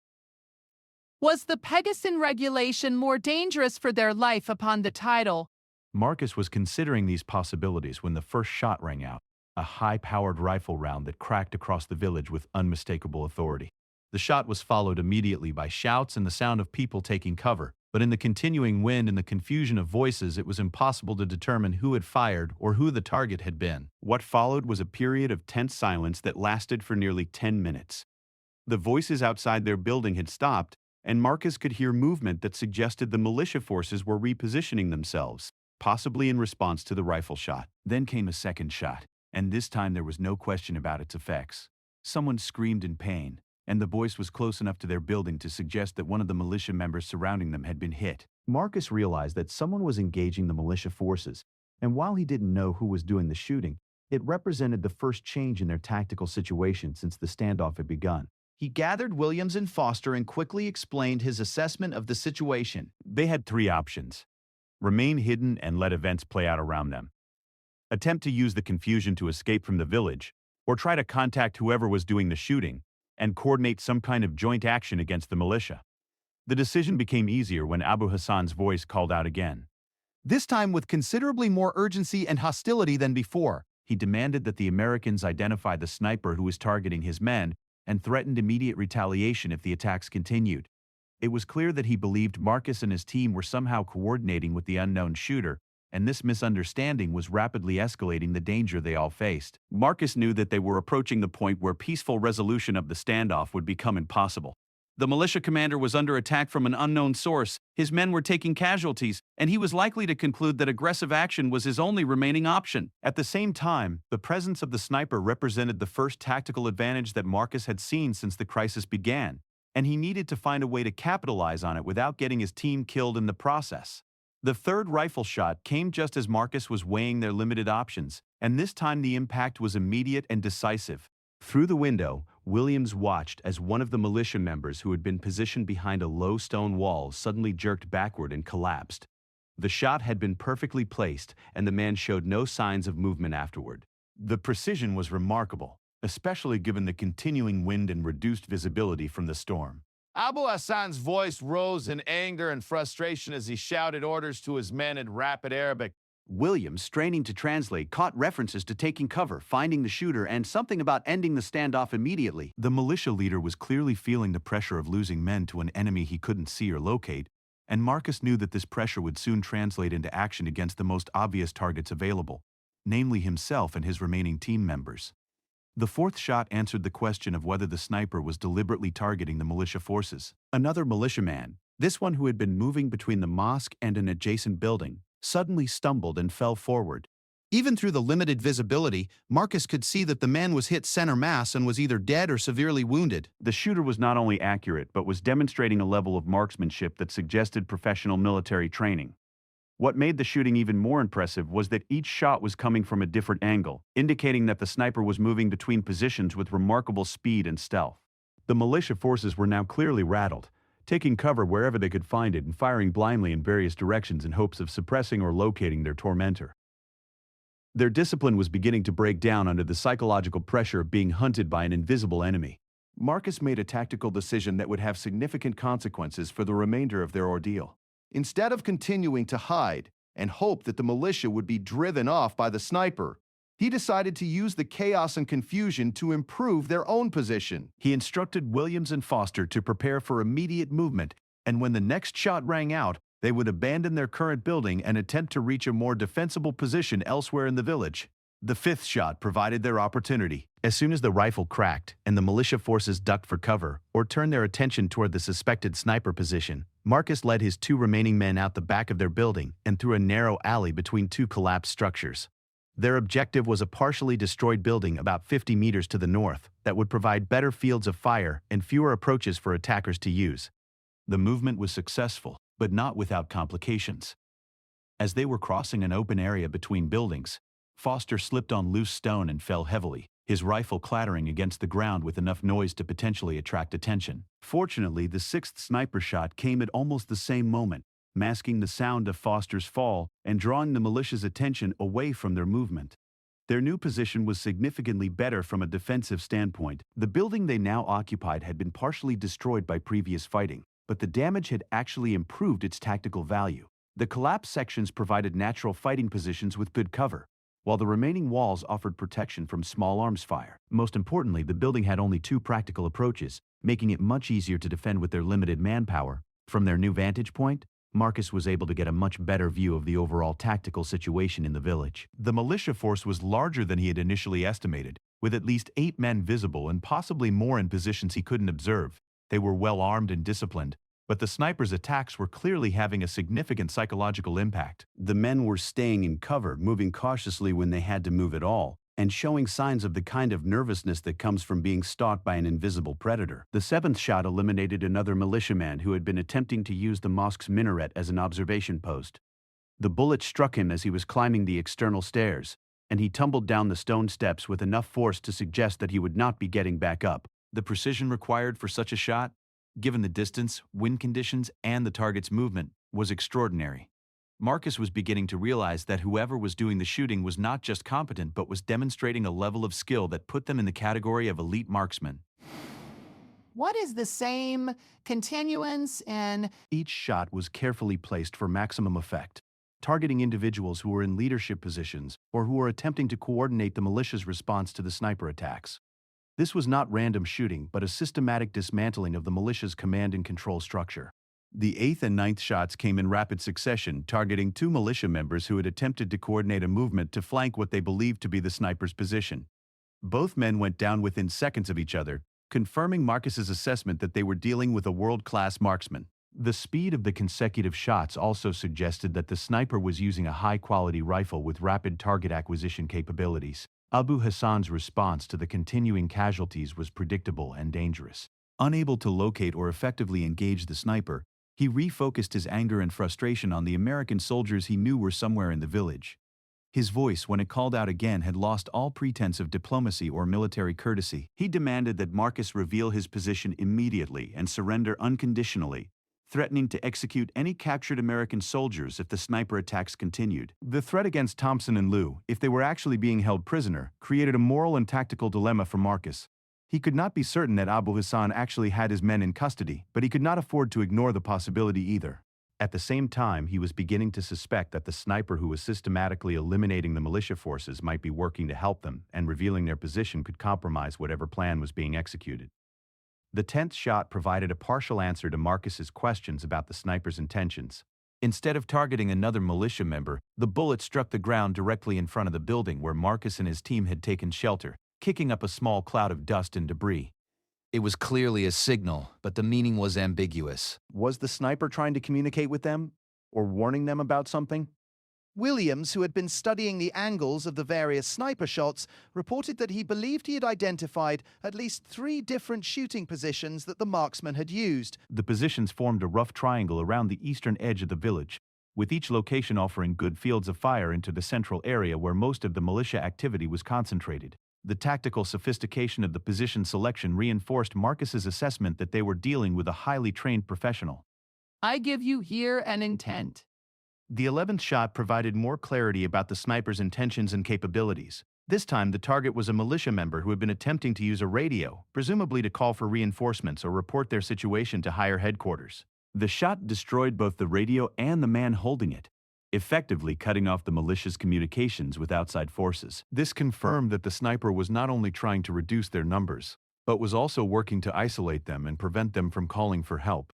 Was the Pegasus regulation more dangerous for their life upon the title? Marcus was considering these possibilities when the first shot rang out, a high-powered rifle round that cracked across the village with unmistakable authority. The shot was followed immediately by shouts and the sound of people taking cover, but in the continuing wind and the confusion of voices, it was impossible to determine who had fired or who the target had been. What followed was a period of tense silence that lasted for nearly 10 minutes. The voices outside their building had stopped, and Marcus could hear movement that suggested the militia forces were repositioning themselves, possibly in response to the rifle shot. Then came a second shot, and this time there was no question about its effects. Someone screamed in pain, and the voice was close enough to their building to suggest that one of the militia members surrounding them had been hit. Marcus realized that someone was engaging the militia forces, and while he didn't know who was doing the shooting, it represented the first change in their tactical situation since the standoff had begun. He gathered Williams and Foster and quickly explained his assessment of the situation. They had three options: remain hidden and let events play out around them, attempt to use the confusion to escape from the village, or try to contact whoever was doing the shooting and coordinate some kind of joint action against the militia. The decision became easier when Abu Hassan's voice called out again. This time with considerably more urgency and hostility than before. He demanded that the Americans identify the sniper who was targeting his men and threatened immediate retaliation if the attacks continued. It was clear that he believed Marcus and his team were somehow coordinating with the unknown shooter, and this misunderstanding was rapidly escalating the danger they all faced. Marcus knew that they were approaching the point where peaceful resolution of the standoff would become impossible. The militia commander was under attack from an unknown source, his men were taking casualties, and he was likely to conclude that aggressive action was his only remaining option. At the same time, the presence of the sniper represented the first tactical advantage that Marcus had seen since the crisis began, and he needed to find a way to capitalize on it without getting his team killed in the process. The third rifle shot came just as Marcus was weighing their limited options, and this time the impact was immediate and decisive. Through the window, Williams watched as one of the militia members who had been positioned behind a low stone wall suddenly jerked backward and collapsed. The shot had been perfectly placed, and the man showed no signs of movement afterward. The precision was remarkable, especially given the continuing wind and reduced visibility from the storm. Abu Hassan's voice rose in anger and frustration as he shouted orders to his men in rapid Arabic. Williams, straining to translate, caught references to taking cover, finding the shooter, and something about ending the standoff immediately. The militia leader was clearly feeling the pressure of losing men to an enemy he couldn't see or locate, and Marcus knew that this pressure would soon translate into action against the most obvious targets available, namely himself and his remaining team members. The fourth shot answered the question of whether the sniper was deliberately targeting the militia forces. Another militiaman, this one who had been moving between the mosque and an adjacent building, suddenly stumbled and fell forward. Even through the limited visibility, Marcus could see that the man was hit center mass and was either dead or severely wounded. The shooter was not only accurate, but was demonstrating a level of marksmanship that suggested professional military training. What made the shooting even more impressive was that each shot was coming from a different angle, indicating that the sniper was moving between positions with remarkable speed and stealth. The militia forces were now clearly rattled, taking cover wherever they could find it and firing blindly in various directions in hopes of suppressing or locating their tormentor. Their discipline was beginning to break down under the psychological pressure of being hunted by an invisible enemy. Marcus made a tactical decision that would have significant consequences for the remainder of their ordeal. Instead of continuing to hide and hope that the militia would be driven off by the sniper, he decided to use the chaos and confusion to improve their own position. He instructed Williams and Foster to prepare for immediate movement, and when the next shot rang out, they would abandon their current building and attempt to reach a more defensible position elsewhere in the village. The fifth shot provided their opportunity. As soon as the rifle cracked and the militia forces ducked for cover or turned their attention toward the suspected sniper position, Marcus led his two remaining men out the back of their building and through a narrow alley between two collapsed structures. Their objective was a partially destroyed building about 50 meters to the north that would provide better fields of fire and fewer approaches for attackers to use. The movement was successful, but not without complications. As they were crossing an open area between buildings, Foster slipped on loose stone and fell heavily. his rifle clattering against the ground with enough noise to potentially attract attention. Fortunately, the sixth sniper shot came at almost the same moment, masking the sound of Foster's fall and drawing the militia's attention away from their movement. Their new position was significantly better from a defensive standpoint. The building they now occupied had been partially destroyed by previous fighting, but the damage had actually improved its tactical value. The collapsed sections provided natural fighting positions with good cover, while the remaining walls offered protection from small arms fire. Most importantly, the building had only two practical approaches, making it much easier to defend with their limited manpower. From their new vantage point, Marcus was able to get a much better view of the overall tactical situation in the village. The militia force was larger than he had initially estimated, with at least 8 men visible and possibly more in positions he couldn't observe. They were well armed and disciplined, but the snipers' attacks were clearly having a significant psychological impact. The men were staying in cover, moving cautiously when they had to move at all, and showing signs of the kind of nervousness that comes from being stalked by an invisible predator. The seventh shot eliminated another militiaman who had been attempting to use the mosque's minaret as an observation post. The bullet struck him as he was climbing the external stairs, and he tumbled down the stone steps with enough force to suggest that he would not be getting back up. The precision required for such a shot, given the distance, wind conditions, and the target's movement, was extraordinary. Marcus was beginning to realize that whoever was doing the shooting was not just competent but was demonstrating a level of skill that put them in the category of elite marksmen. What is the same continuance in... Each shot was carefully placed for maximum effect, targeting individuals who were in leadership positions or who were attempting to coordinate the militia's response to the sniper attacks. This was not random shooting, but a systematic dismantling of the militia's command and control structure. The eighth and ninth shots came in rapid succession, targeting 2 militia members who had attempted to coordinate a movement to flank what they believed to be the sniper's position. Both men went down within seconds of each other, confirming Marcus's assessment that they were dealing with a world-class marksman. The speed of the consecutive shots also suggested that the sniper was using a high-quality rifle with rapid target acquisition capabilities. Abu Hassan's response to the continuing casualties was predictable and dangerous. Unable to locate or effectively engage the sniper, he refocused his anger and frustration on the American soldiers he knew were somewhere in the village. His voice, when it called out again, had lost all pretense of diplomacy or military courtesy. He demanded that Marcus reveal his position immediately and surrender unconditionally, threatening to execute any captured American soldiers if the sniper attacks continued. The threat against Thompson and Liu, if they were actually being held prisoner, created a moral and tactical dilemma for Marcus. He could not be certain that Abu Hassan actually had his men in custody, but he could not afford to ignore the possibility either. At the same time, he was beginning to suspect that the sniper who was systematically eliminating the militia forces might be working to help them, and revealing their position could compromise whatever plan was being executed. The 10th shot provided a partial answer to Marcus's questions about the sniper's intentions. Instead of targeting another militia member, the bullet struck the ground directly in front of the building where Marcus and his team had taken shelter, kicking up a small cloud of dust and debris. It was clearly a signal, but the meaning was ambiguous. Was the sniper trying to communicate with them, or warning them about something? Williams, who had been studying the angles of the various sniper shots, reported that he believed he had identified at least 3 different shooting positions that the marksman had used. The positions formed a rough triangle around the eastern edge of the village, with each location offering good fields of fire into the central area where most of the militia activity was concentrated. The tactical sophistication of the position selection reinforced Marcus's assessment that they were dealing with a highly trained professional. I give you here an intent. The 11th shot provided more clarity about the sniper's intentions and capabilities. This time, the target was a militia member who had been attempting to use a radio, presumably to call for reinforcements or report their situation to higher headquarters. The shot destroyed both the radio and the man holding it, effectively cutting off the militia's communications with outside forces. This confirmed that the sniper was not only trying to reduce their numbers, but was also working to isolate them and prevent them from calling for help.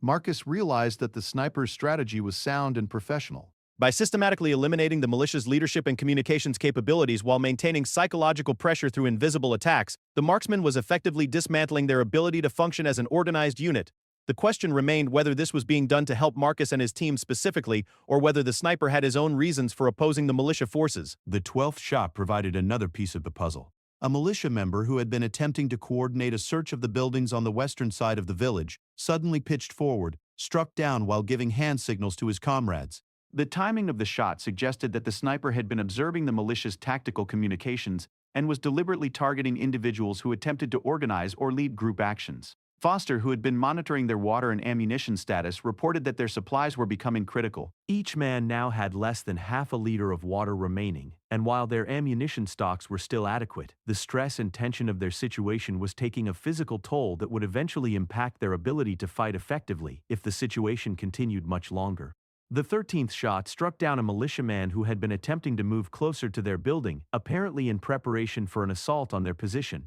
Marcus realized that the sniper's strategy was sound and professional. By systematically eliminating the militia's leadership and communications capabilities while maintaining psychological pressure through invisible attacks, the marksman was effectively dismantling their ability to function as an organized unit. The question remained whether this was being done to help Marcus and his team specifically, or whether the sniper had his own reasons for opposing the militia forces. The 12th shot provided another piece of the puzzle. A militia member who had been attempting to coordinate a search of the buildings on the western side of the village suddenly pitched forward, struck down while giving hand signals to his comrades. The timing of the shot suggested that the sniper had been observing the militia's tactical communications and was deliberately targeting individuals who attempted to organize or lead group actions. Foster, who had been monitoring their water and ammunition status, reported that their supplies were becoming critical. Each man now had less than half a liter of water remaining, and while their ammunition stocks were still adequate, the stress and tension of their situation was taking a physical toll that would eventually impact their ability to fight effectively if the situation continued much longer. The 13th shot struck down a militiaman who had been attempting to move closer to their building, apparently in preparation for an assault on their position.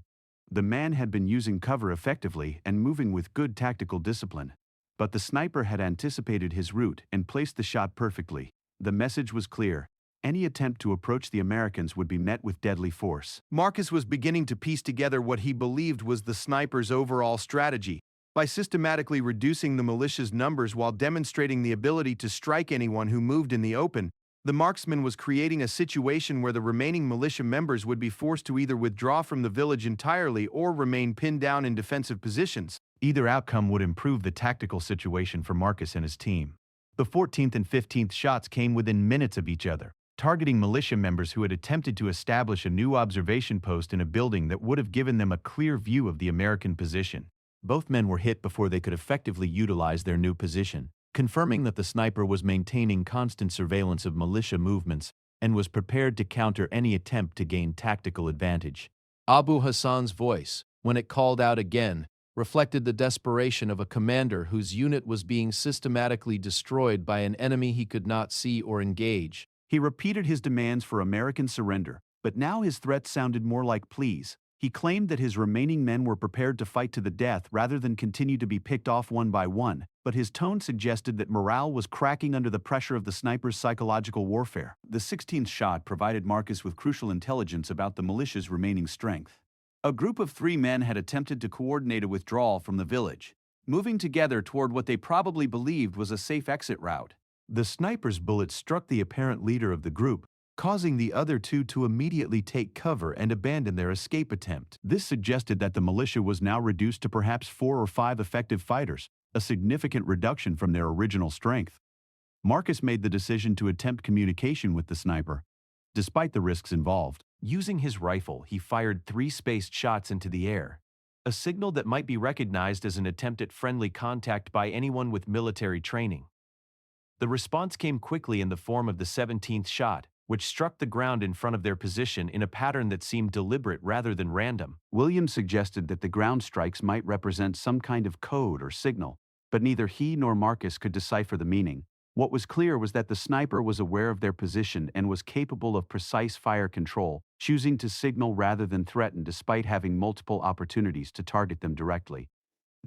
The man had been using cover effectively and moving with good tactical discipline. But the sniper had anticipated his route and placed the shot perfectly. The message was clear. Any attempt to approach the Americans would be met with deadly force. Marcus was beginning to piece together what he believed was the sniper's overall strategy. By systematically reducing the militia's numbers while demonstrating the ability to strike anyone who moved in the open, the marksman was creating a situation where the remaining militia members would be forced to either withdraw from the village entirely or remain pinned down in defensive positions. Either outcome would improve the tactical situation for Marcus and his team. The 14th and 15th shots came within minutes of each other, targeting militia members who had attempted to establish a new observation post in a building that would have given them a clear view of the American position. Both men were hit before they could effectively utilize their new position, confirming that the sniper was maintaining constant surveillance of militia movements and was prepared to counter any attempt to gain tactical advantage. Abu Hassan's voice, when it called out again, reflected the desperation of a commander whose unit was being systematically destroyed by an enemy he could not see or engage. He repeated his demands for American surrender, but now his threats sounded more like pleas. He claimed that his remaining men were prepared to fight to the death rather than continue to be picked off one by one, but his tone suggested that morale was cracking under the pressure of the sniper's psychological warfare. The 16th shot provided Marcus with crucial intelligence about the militia's remaining strength. A group of 3 men had attempted to coordinate a withdrawal from the village, moving together toward what they probably believed was a safe exit route. The sniper's bullet struck the apparent leader of the group, causing the other 2 to immediately take cover and abandon their escape attempt. This suggested that the militia was now reduced to perhaps 4 or 5 effective fighters, a significant reduction from their original strength. Marcus made the decision to attempt communication with the sniper, despite the risks involved. Using his rifle, he fired 3 spaced shots into the air, a signal that might be recognized as an attempt at friendly contact by anyone with military training. The response came quickly in the form of the 17th shot, which struck the ground in front of their position in a pattern that seemed deliberate rather than random. Williams suggested that the ground strikes might represent some kind of code or signal, but neither he nor Marcus could decipher the meaning. What was clear was that the sniper was aware of their position and was capable of precise fire control, choosing to signal rather than threaten despite having multiple opportunities to target them directly.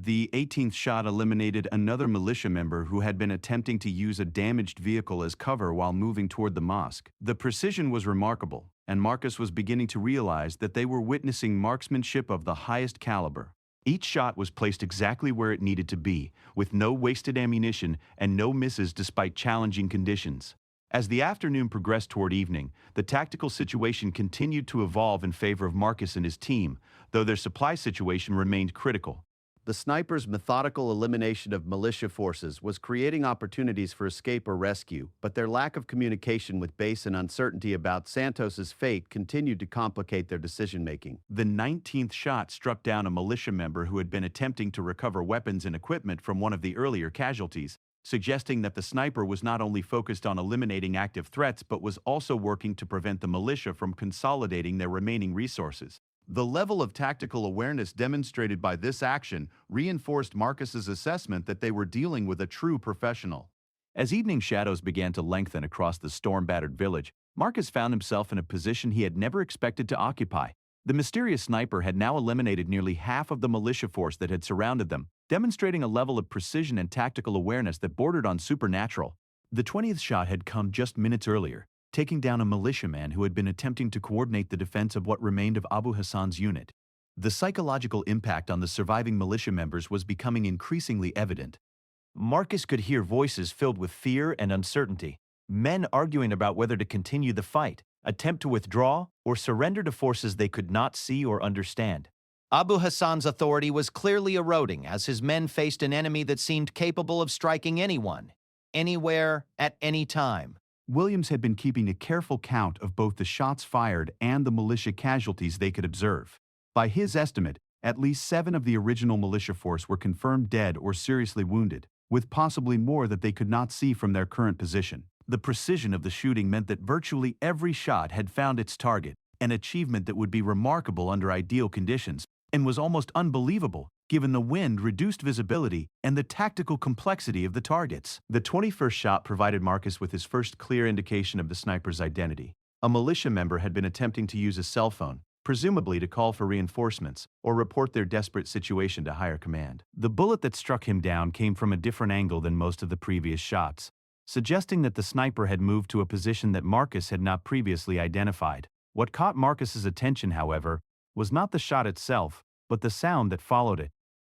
The 18th shot eliminated another militia member who had been attempting to use a damaged vehicle as cover while moving toward the mosque. The precision was remarkable, and Marcus was beginning to realize that they were witnessing marksmanship of the highest caliber. Each shot was placed exactly where it needed to be, with no wasted ammunition and no misses despite challenging conditions. As the afternoon progressed toward evening, the tactical situation continued to evolve in favor of Marcus and his team, though their supply situation remained critical. The sniper's methodical elimination of militia forces was creating opportunities for escape or rescue, but their lack of communication with base and uncertainty about Santos's fate continued to complicate their decision-making. The 19th shot struck down a militia member who had been attempting to recover weapons and equipment from one of the earlier casualties, suggesting that the sniper was not only focused on eliminating active threats but was also working to prevent the militia from consolidating their remaining resources. The level of tactical awareness demonstrated by this action reinforced Marcus's assessment that they were dealing with a true professional. As evening shadows began to lengthen across the storm-battered village, Marcus found himself in a position he had never expected to occupy. The mysterious sniper had now eliminated nearly half of the militia force that had surrounded them, demonstrating a level of precision and tactical awareness that bordered on supernatural. The 20th shot had come just minutes earlier, taking down a militiaman who had been attempting to coordinate the defense of what remained of Abu Hassan's unit. The psychological impact on the surviving militia members was becoming increasingly evident. Marcus could hear voices filled with fear and uncertainty, men arguing about whether to continue the fight, attempt to withdraw, or surrender to forces they could not see or understand. Abu Hassan's authority was clearly eroding as his men faced an enemy that seemed capable of striking anyone, anywhere, at any time. Williams had been keeping a careful count of both the shots fired and the militia casualties they could observe. By his estimate, at least 7 of the original militia force were confirmed dead or seriously wounded, with possibly more that they could not see from their current position. The precision of the shooting meant that virtually every shot had found its target, an achievement that would be remarkable under ideal conditions, and was almost unbelievable given the wind, reduced visibility, and the tactical complexity of the targets. The 21st shot provided Marcus with his first clear indication of the sniper's identity. A militia member had been attempting to use a cell phone, presumably to call for reinforcements or report their desperate situation to higher command. The bullet that struck him down came from a different angle than most of the previous shots, suggesting that the sniper had moved to a position that Marcus had not previously identified. What caught Marcus's attention, however, was not the shot itself, but the sound that followed it.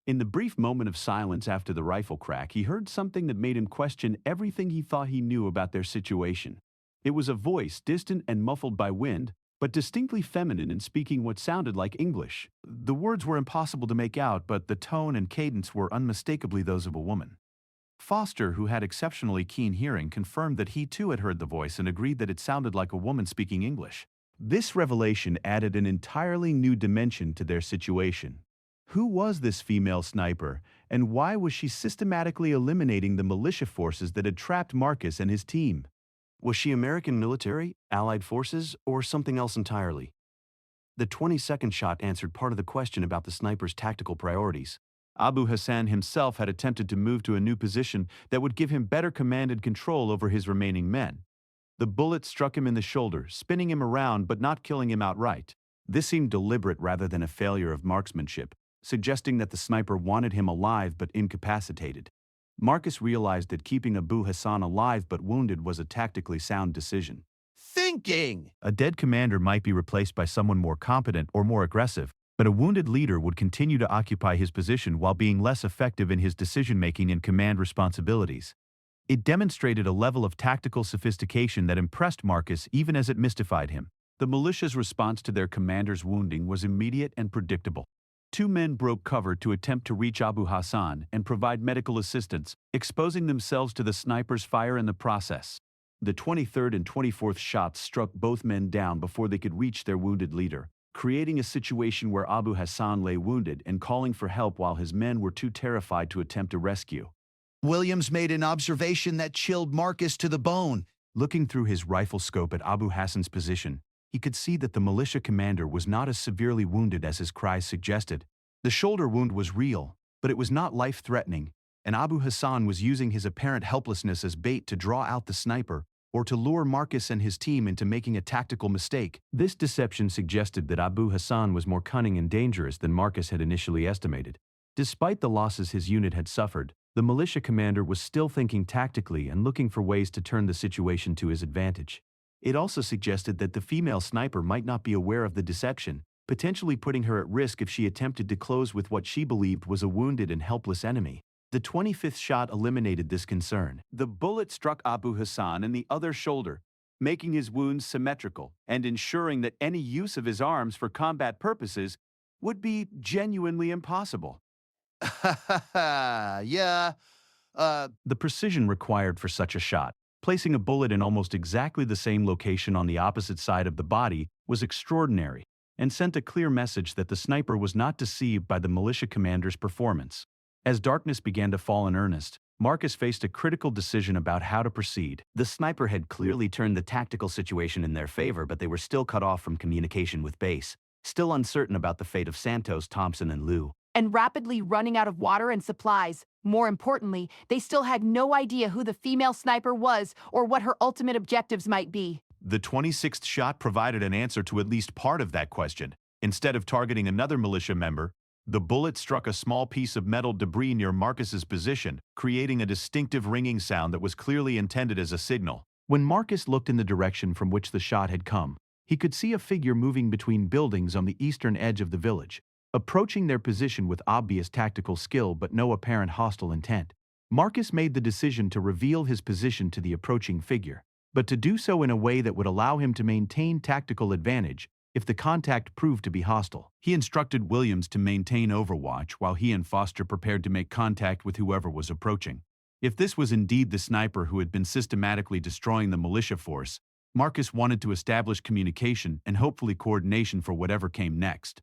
In the brief moment of silence after the rifle crack, he heard something that made him question everything he thought he knew about their situation. It was a voice, distant and muffled by wind, but distinctly feminine and speaking what sounded like English. The words were impossible to make out, but the tone and cadence were unmistakably those of a woman. Foster, who had exceptionally keen hearing, confirmed that he too had heard the voice and agreed that it sounded like a woman speaking English. This revelation added an entirely new dimension to their situation. Who was this female sniper, and why was she systematically eliminating the militia forces that had trapped Marcus and his team? Was she American military, Allied forces, or something else entirely? The 22nd shot answered part of the question about the sniper's tactical priorities. Abu Hassan himself had attempted to move to a new position that would give him better command and control over his remaining men. The bullet struck him in the shoulder, spinning him around but not killing him outright. This seemed deliberate rather than a failure of marksmanship, suggesting that the sniper wanted him alive but incapacitated. Marcus realized that keeping Abu Hassan alive but wounded was a tactically sound decision. Thinking! A dead commander might be replaced by someone more competent or more aggressive, but a wounded leader would continue to occupy his position while being less effective in his decision-making and command responsibilities. It demonstrated a level of tactical sophistication that impressed Marcus even as it mystified him. The militia's response to their commander's wounding was immediate and predictable. 2 men broke cover to attempt to reach Abu Hassan and provide medical assistance, exposing themselves to the sniper's fire in the process. The 23rd and 24th shots struck both men down before they could reach their wounded leader, creating a situation where Abu Hassan lay wounded and calling for help while his men were too terrified to attempt a rescue. Williams made an observation that chilled Marcus to the bone. Looking through his rifle scope at Abu Hassan's position, he could see that the militia commander was not as severely wounded as his cries suggested. The shoulder wound was real, but it was not life-threatening, and Abu Hassan was using his apparent helplessness as bait to draw out the sniper or to lure Marcus and his team into making a tactical mistake. This deception suggested that Abu Hassan was more cunning and dangerous than Marcus had initially estimated. Despite the losses his unit had suffered, the militia commander was still thinking tactically and looking for ways to turn the situation to his advantage. It also suggested that the female sniper might not be aware of the deception, potentially putting her at risk if she attempted to close with what she believed was a wounded and helpless enemy. The 25th shot eliminated this concern. The bullet struck Abu Hassan in the other shoulder, making his wounds symmetrical and ensuring that any use of his arms for combat purposes would be genuinely impossible. Yeah, The precision required for such a shot, placing a bullet in almost exactly the same location on the opposite side of the body, was extraordinary, and sent a clear message that the sniper was not deceived by the militia commander's performance. As darkness began to fall in earnest, Marcus faced a critical decision about how to proceed. The sniper had clearly turned the tactical situation in their favor, but they were still cut off from communication with base, still uncertain about the fate of Santos, Thompson, and Liu. And rapidly running out of water and supplies. More importantly, they still had no idea who the female sniper was or what her ultimate objectives might be. The 26th shot provided an answer to at least part of that question. Instead of targeting another militia member, the bullet struck a small piece of metal debris near Marcus's position, creating a distinctive ringing sound that was clearly intended as a signal. When Marcus looked in the direction from which the shot had come, he could see a figure moving between buildings on the eastern edge of the village, approaching their position with obvious tactical skill but no apparent hostile intent. Marcus made the decision to reveal his position to the approaching figure, but to do so in a way that would allow him to maintain tactical advantage if the contact proved to be hostile. He instructed Williams to maintain overwatch while he and Foster prepared to make contact with whoever was approaching. If this was indeed the sniper who had been systematically destroying the militia force, Marcus wanted to establish communication and hopefully coordination for whatever came next.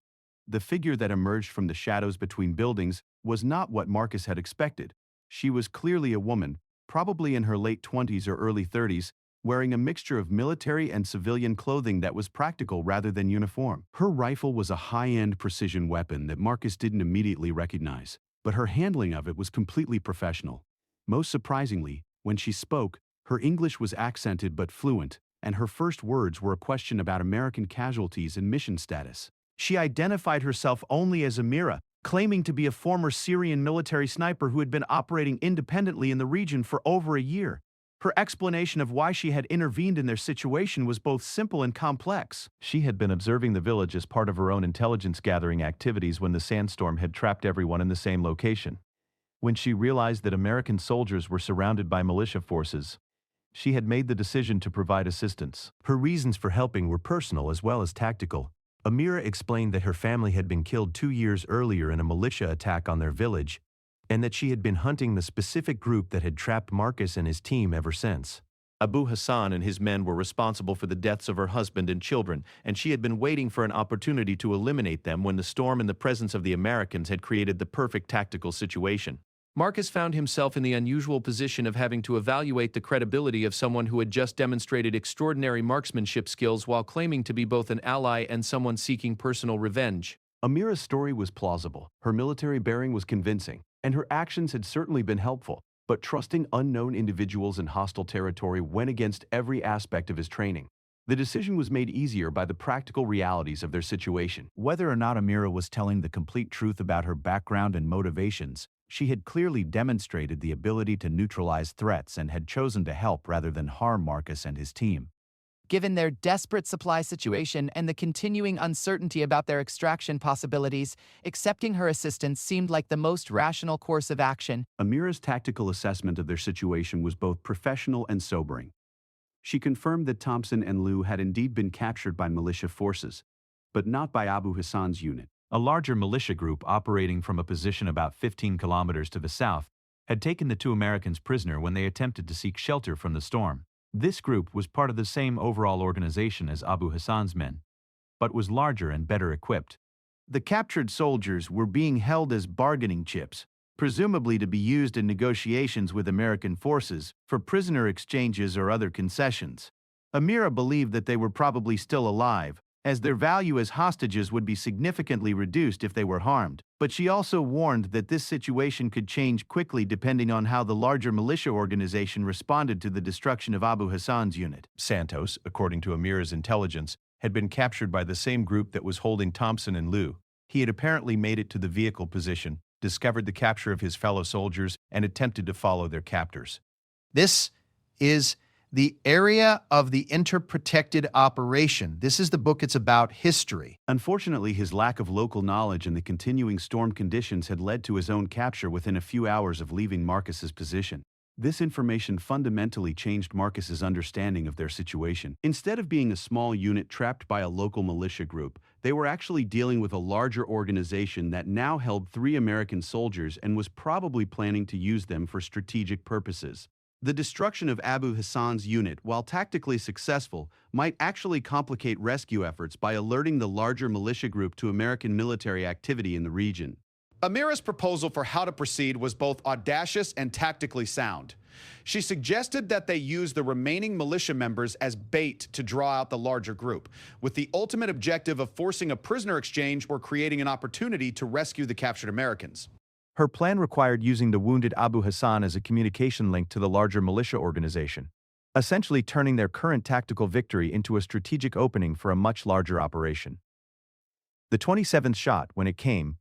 The figure that emerged from the shadows between buildings was not what Marcus had expected. She was clearly a woman, probably in her late 20s or early 30s, wearing a mixture of military and civilian clothing that was practical rather than uniform. Her rifle was a high-end precision weapon that Marcus didn't immediately recognize, but her handling of it was completely professional. Most surprisingly, when she spoke, her English was accented but fluent, and her first words were a question about American casualties and mission status. She identified herself only as Amira, claiming to be a former Syrian military sniper who had been operating independently in the region for over a year. Her explanation of why she had intervened in their situation was both simple and complex. She had been observing the village as part of her own intelligence-gathering activities when the Sandstorm had trapped everyone in the same location. When she realized that American soldiers were surrounded by militia forces, she had made the decision to provide assistance. Her reasons for helping were personal as well as tactical. Amira explained that her family had been killed 2 years earlier in a militia attack on their village, and that she had been hunting the specific group that had trapped Marcus and his team ever since. Abu Hassan and his men were responsible for the deaths of her husband and children, and she had been waiting for an opportunity to eliminate them when the storm in the presence of the Americans had created the perfect tactical situation. Marcus found himself in the unusual position of having to evaluate the credibility of someone who had just demonstrated extraordinary marksmanship skills while claiming to be both an ally and someone seeking personal revenge. Amira's story was plausible, her military bearing was convincing, and her actions had certainly been helpful, but trusting unknown individuals in hostile territory went against every aspect of his training. The decision was made easier by the practical realities of their situation. Whether or not Amira was telling the complete truth about her background and motivations, she had clearly demonstrated the ability to neutralize threats and had chosen to help rather than harm Marcus and his team. Given their desperate supply situation and the continuing uncertainty about their extraction possibilities, accepting her assistance seemed like the most rational course of action. Amira's tactical assessment of their situation was both professional and sobering. She confirmed that Thompson and Liu had indeed been captured by militia forces, but not by Abu Hassan's unit. A larger militia group operating from a position about 15 kilometers to the south had taken the 2 Americans prisoner when they attempted to seek shelter from the storm. This group was part of the same overall organization as Abu Hassan's men, but was larger and better equipped. The captured soldiers were being held as bargaining chips, presumably to be used in negotiations with American forces for prisoner exchanges or other concessions. Amira believed that they were probably still alive, as their value as hostages would be significantly reduced if they were harmed, but she also warned that this situation could change quickly depending on how the larger militia organization responded to the destruction of Abu Hassan's unit. Santos, according to Amira's intelligence, had been captured by the same group that was holding Thompson and Liu. He had apparently made it to the vehicle position, discovered the capture of his fellow soldiers, and attempted to follow their captors. This is the area of the interprotected operation. This is the book. It's about history. Unfortunately, his lack of local knowledge and the continuing storm conditions had led to his own capture within a few hours of leaving Marcus's position. This information fundamentally changed Marcus's understanding of their situation. Instead of being a small unit trapped by a local militia group, they were actually dealing with a larger organization that now held 3 American soldiers and was probably planning to use them for strategic purposes. The destruction of Abu Hassan's unit, while tactically successful, might actually complicate rescue efforts by alerting the larger militia group to American military activity in the region. Amira's proposal for how to proceed was both audacious and tactically sound. She suggested that they use the remaining militia members as bait to draw out the larger group, with the ultimate objective of forcing a prisoner exchange or creating an opportunity to rescue the captured Americans. Her plan required using the wounded Abu Hassan as a communication link to the larger militia organization, essentially turning their current tactical victory into a strategic opening for a much larger operation. The 27th shot, when it came,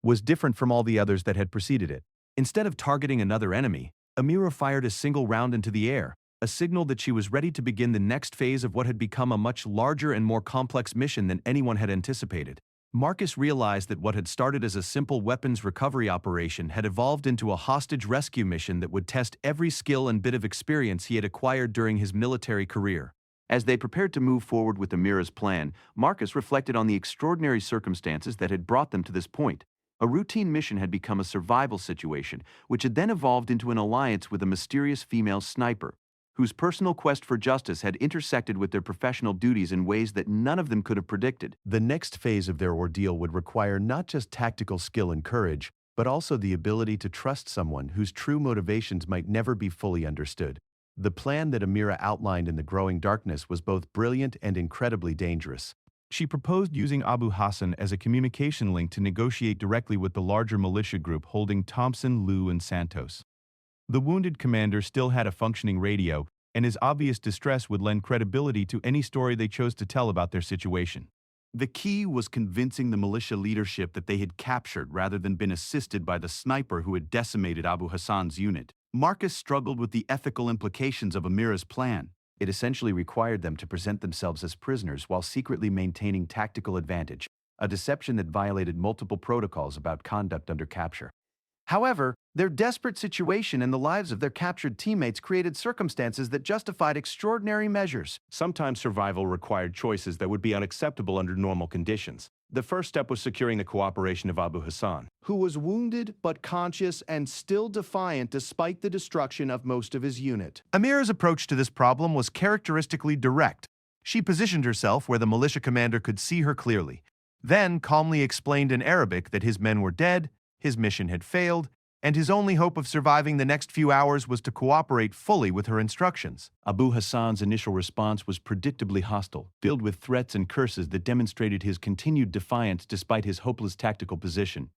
was different from all the others that had preceded it. Instead of targeting another enemy, Amira fired a single round into the air, a signal that she was ready to begin the next phase of what had become a much larger and more complex mission than anyone had anticipated. Marcus realized that what had started as a simple weapons recovery operation had evolved into a hostage rescue mission that would test every skill and bit of experience he had acquired during his military career. As they prepared to move forward with Amira's plan, Marcus reflected on the extraordinary circumstances that had brought them to this point. A routine mission had become a survival situation, which had then evolved into an alliance with a mysterious female sniper, whose personal quest for justice had intersected with their professional duties in ways that none of them could have predicted. The next phase of their ordeal would require not just tactical skill and courage, but also the ability to trust someone whose true motivations might never be fully understood. The plan that Amira outlined in The Growing Darkness was both brilliant and incredibly dangerous. She proposed using Abu Hassan as a communication link to negotiate directly with the larger militia group holding Thompson, Liu, and Santos. The wounded commander still had a functioning radio, and his obvious distress would lend credibility to any story they chose to tell about their situation. The key was convincing the militia leadership that they had captured rather than been assisted by the sniper who had decimated Abu Hassan's unit. Marcus struggled with the ethical implications of Amira's plan. It essentially required them to present themselves as prisoners while secretly maintaining tactical advantage, a deception that violated multiple protocols about conduct under capture. However, their desperate situation and the lives of their captured teammates created circumstances that justified extraordinary measures. Sometimes survival required choices that would be unacceptable under normal conditions. The first step was securing the cooperation of Abu Hassan, who was wounded but conscious and still defiant despite the destruction of most of his unit. Amira's approach to this problem was characteristically direct. She positioned herself where the militia commander could see her clearly, then calmly explained in Arabic that his men were dead, his mission had failed, and his only hope of surviving the next few hours was to cooperate fully with her instructions. Abu Hassan's initial response was predictably hostile, filled with threats and curses that demonstrated his continued defiance despite his hopeless tactical position.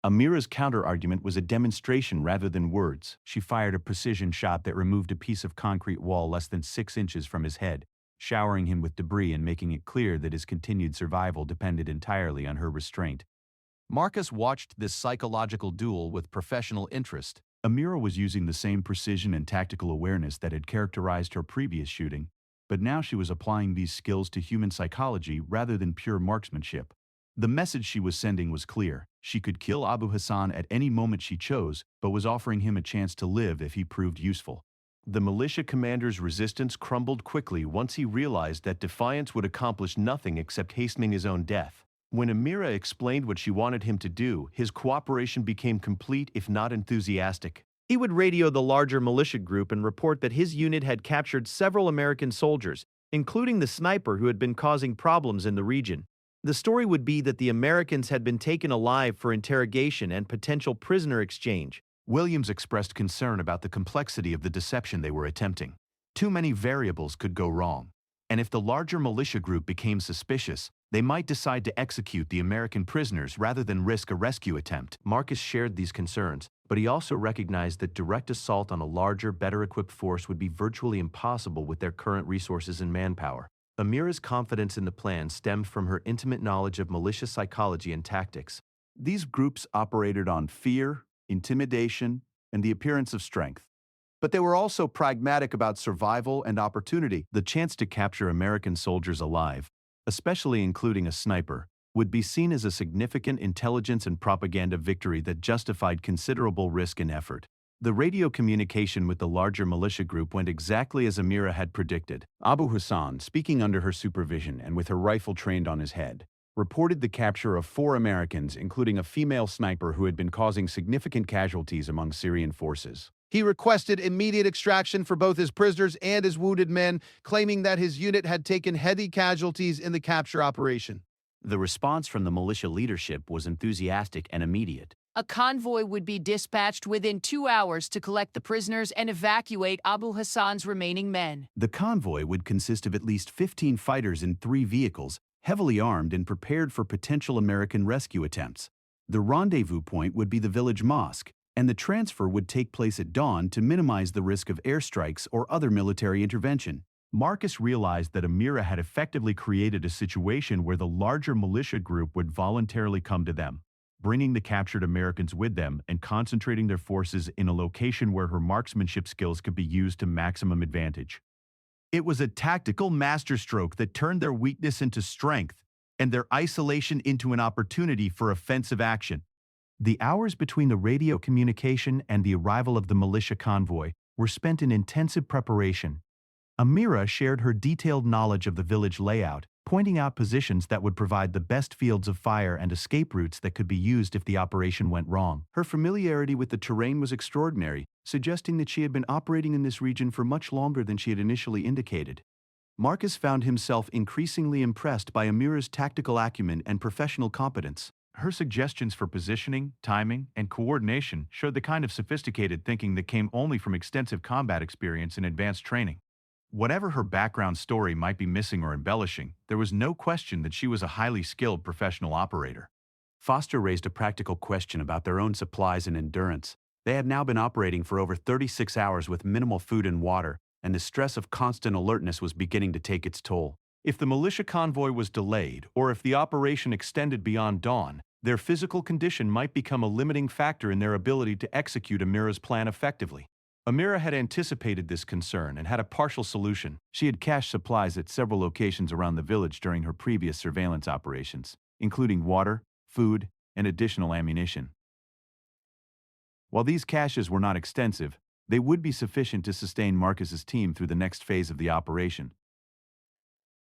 Amira's counter-argument was a demonstration rather than words. She fired a precision shot that removed a piece of concrete wall less than 6 inches from his head, showering him with debris and making it clear that his continued survival depended entirely on her restraint. Marcus watched this psychological duel with professional interest. Amira was using the same precision and tactical awareness that had characterized her previous shooting, but now she was applying these skills to human psychology rather than pure marksmanship. The message she was sending was clear. She could kill Abu Hassan at any moment she chose, but was offering him a chance to live if he proved useful. The militia commander's resistance crumbled quickly once he realized that defiance would accomplish nothing except hastening his own death. When Amira explained what she wanted him to do, his cooperation became complete if not enthusiastic. He would radio the larger militia group and report that his unit had captured several American soldiers, including the sniper who had been causing problems in the region. The story would be that the Americans had been taken alive for interrogation and potential prisoner exchange. Williams expressed concern about the complexity of the deception they were attempting. Too many variables could go wrong, and if the larger militia group became suspicious, they might decide to execute the American prisoners rather than risk a rescue attempt. Marcus shared these concerns, but he also recognized that direct assault on a larger, better-equipped force would be virtually impossible with their current resources and manpower. Amira's confidence in the plan stemmed from her intimate knowledge of militia psychology and tactics. These groups operated on fear, intimidation, and the appearance of strength. But they were also pragmatic about survival and opportunity. The chance to capture American soldiers alive, especially including a sniper, would be seen as a significant intelligence and propaganda victory that justified considerable risk and effort. The radio communication with the larger militia group went exactly as Amira had predicted. Abu Hassan, speaking under her supervision and with her rifle trained on his head, reported the capture of 4 Americans, including a female sniper who had been causing significant casualties among Syrian forces. He requested immediate extraction for both his prisoners and his wounded men, claiming that his unit had taken heavy casualties in the capture operation. The response from the militia leadership was enthusiastic and immediate. A convoy would be dispatched within 2 hours to collect the prisoners and evacuate Abu Hassan's remaining men. The convoy would consist of at least 15 fighters in 3 vehicles, heavily armed and prepared for potential American rescue attempts. The rendezvous point would be the village mosque, and the transfer would take place at dawn to minimize the risk of airstrikes or other military intervention. Marcus realized that Amira had effectively created a situation where the larger militia group would voluntarily come to them, bringing the captured Americans with them and concentrating their forces in a location where her marksmanship skills could be used to maximum advantage. It was a tactical masterstroke that turned their weakness into strength and their isolation into an opportunity for offensive action. The hours between the radio communication and the arrival of the militia convoy were spent in intensive preparation. Amira shared her detailed knowledge of the village layout, pointing out positions that would provide the best fields of fire and escape routes that could be used if the operation went wrong. Her familiarity with the terrain was extraordinary, suggesting that she had been operating in this region for much longer than she had initially indicated. Marcus found himself increasingly impressed by Amira's tactical acumen and professional competence. Her suggestions for positioning, timing, and coordination showed the kind of sophisticated thinking that came only from extensive combat experience and advanced training. Whatever her background story might be missing or embellishing, there was no question that she was a highly skilled professional operator. Foster raised a practical question about their own supplies and endurance. They had now been operating for over 36 hours with minimal food and water, and the stress of constant alertness was beginning to take its toll. If the militia convoy was delayed, or if the operation extended beyond dawn, their physical condition might become a limiting factor in their ability to execute Amira's plan effectively. Amira had anticipated this concern and had a partial solution. She had cached supplies at several locations around the village during her previous surveillance operations, including water, food, and additional ammunition. While these caches were not extensive, they would be sufficient to sustain Marcus's team through the next phase of the operation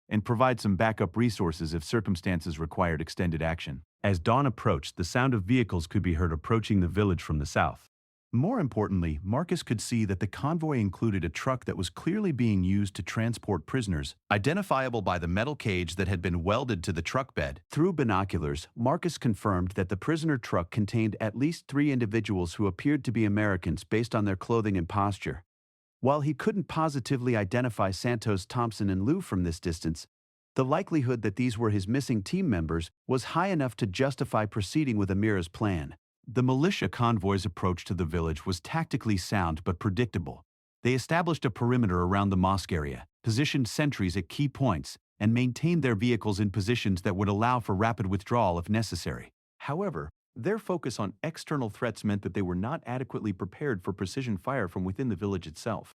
and provide some backup resources if circumstances required extended action. As dawn approached, the sound of vehicles could be heard approaching the village from the south. More importantly, Marcus could see that the convoy included a truck that was clearly being used to transport prisoners, identifiable by the metal cage that had been welded to the truck bed. Through binoculars, Marcus confirmed that the prisoner truck contained at least 3 individuals who appeared to be Americans based on their clothing and posture. While he couldn't positively identify Santos, Thompson, and Lou from this distance, the likelihood that these were his missing team members was high enough to justify proceeding with Amira's plan. The militia convoy's approach to the village was tactically sound but predictable. They established a perimeter around the mosque area, positioned sentries at key points, and maintained their vehicles in positions that would allow for rapid withdrawal if necessary. However, their focus on external threats meant that they were not adequately prepared for precision fire from within the village itself.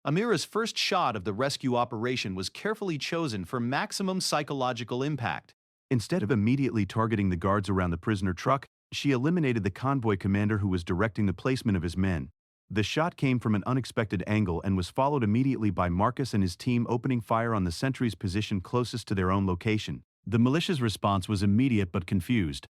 Amira's first shot of the rescue operation was carefully chosen for maximum psychological impact. Instead of immediately targeting the guards around the prisoner truck, she eliminated the convoy commander who was directing the placement of his men. The shot came from an unexpected angle and was followed immediately by Marcus and his team opening fire on the sentries positioned closest to their own location. The militia's response was immediate but confused.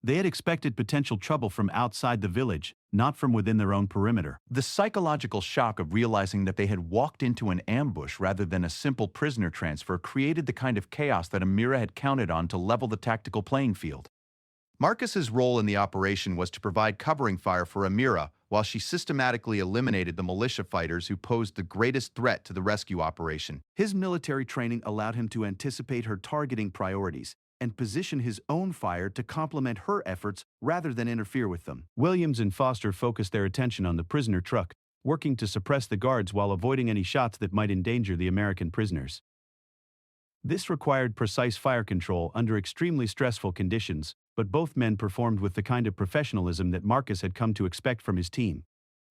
They had expected potential trouble from outside the village, not from within their own perimeter. The psychological shock of realizing that they had walked into an ambush rather than a simple prisoner transfer created the kind of chaos that Amira had counted on to level the tactical playing field. Marcus's role in the operation was to provide covering fire for Amira while she systematically eliminated the militia fighters who posed the greatest threat to the rescue operation. His military training allowed him to anticipate her targeting priorities and position his own fire to complement her efforts rather than interfere with them. Williams and Foster focused their attention on the prisoner truck, working to suppress the guards while avoiding any shots that might endanger the American prisoners. This required precise fire control under extremely stressful conditions, but both men performed with the kind of professionalism that Marcus had come to expect from his team.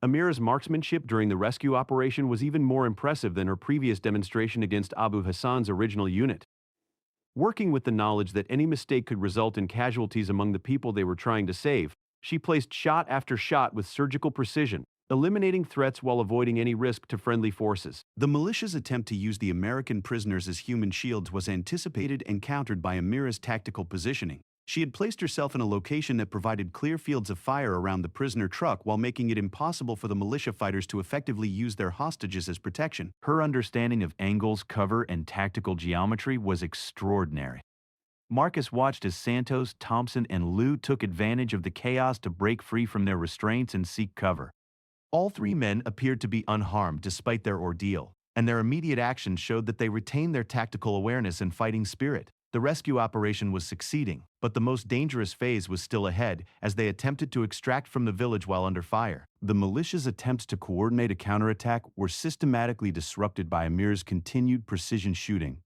Amira's marksmanship during the rescue operation was even more impressive than her previous demonstration against Abu Hassan's original unit. Working with the knowledge that any mistake could result in casualties among the people they were trying to save, she placed shot after shot with surgical precision, eliminating threats while avoiding any risk to friendly forces. The militia's attempt to use the American prisoners as human shields was anticipated and countered by Amira's tactical positioning. She had placed herself in a location that provided clear fields of fire around the prisoner truck while making it impossible for the militia fighters to effectively use their hostages as protection. Her understanding of angles, cover, and tactical geometry was extraordinary. Marcus watched as Santos, Thompson, and Lou took advantage of the chaos to break free from their restraints and seek cover. All 3 men appeared to be unharmed despite their ordeal, and their immediate actions showed that they retained their tactical awareness and fighting spirit. The rescue operation was succeeding, but the most dangerous phase was still ahead as they attempted to extract from the village while under fire. The militia's attempts to coordinate a counterattack were systematically disrupted by Amir's continued precision shooting.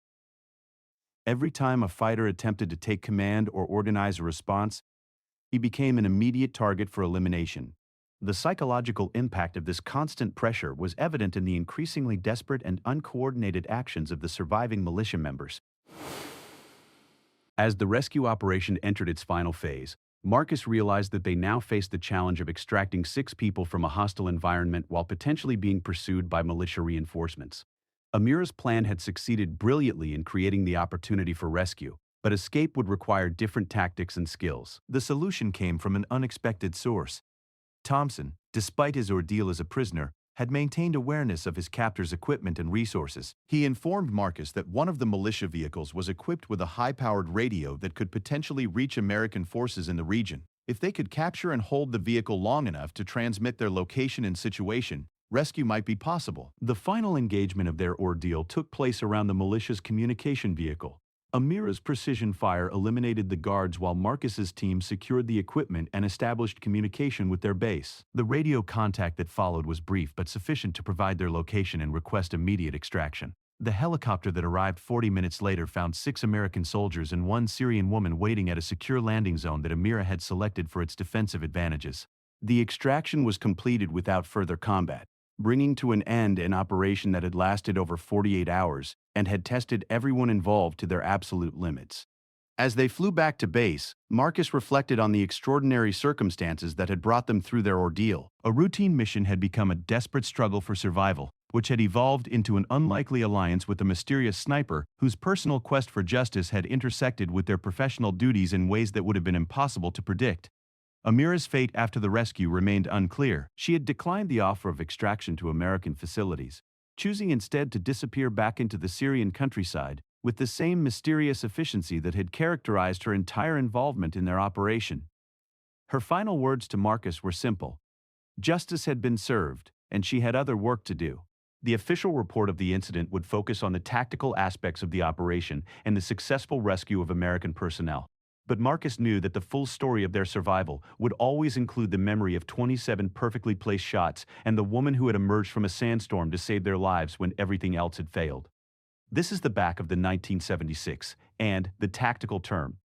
Every time a fighter attempted to take command or organize a response, he became an immediate target for elimination. The psychological impact of this constant pressure was evident in the increasingly desperate and uncoordinated actions of the surviving militia members. As the rescue operation entered its final phase, Marcus realized that they now faced the challenge of extracting 6 people from a hostile environment while potentially being pursued by militia reinforcements. Amira's plan had succeeded brilliantly in creating the opportunity for rescue, but escape would require different tactics and skills. The solution came from an unexpected source. Thompson, despite his ordeal as a prisoner, had maintained awareness of his captor's equipment and resources. He informed Marcus that one of the militia vehicles was equipped with a high-powered radio that could potentially reach American forces in the region. If they could capture and hold the vehicle long enough to transmit their location and situation, rescue might be possible. The final engagement of their ordeal took place around the militia's communication vehicle. Amira's precision fire eliminated the guards while Marcus's team secured the equipment and established communication with their base. The radio contact that followed was brief but sufficient to provide their location and request immediate extraction. The helicopter that arrived 40 minutes later found 6 American soldiers and 1 Syrian woman waiting at a secure landing zone that Amira had selected for its defensive advantages. The extraction was completed without further combat, bringing to an end an operation that had lasted over 48 hours and had tested everyone involved to their absolute limits. As they flew back to base, Marcus reflected on the extraordinary circumstances that had brought them through their ordeal. A routine mission had become a desperate struggle for survival, which had evolved into an unlikely alliance with a mysterious sniper whose personal quest for justice had intersected with their professional duties in ways that would have been impossible to predict. Amira's fate after the rescue remained unclear. She had declined the offer of extraction to American facilities, choosing instead to disappear back into the Syrian countryside with the same mysterious efficiency that had characterized her entire involvement in their operation. Her final words to Marcus were simple. Justice had been served, and she had other work to do. The official report of the incident would focus on the tactical aspects of the operation and the successful rescue of American personnel. But Marcus knew that the full story of their survival would always include the memory of 27 perfectly placed shots and the woman who had emerged from a sandstorm to save their lives when everything else had failed. This is the back of the 1976 and the tactical term.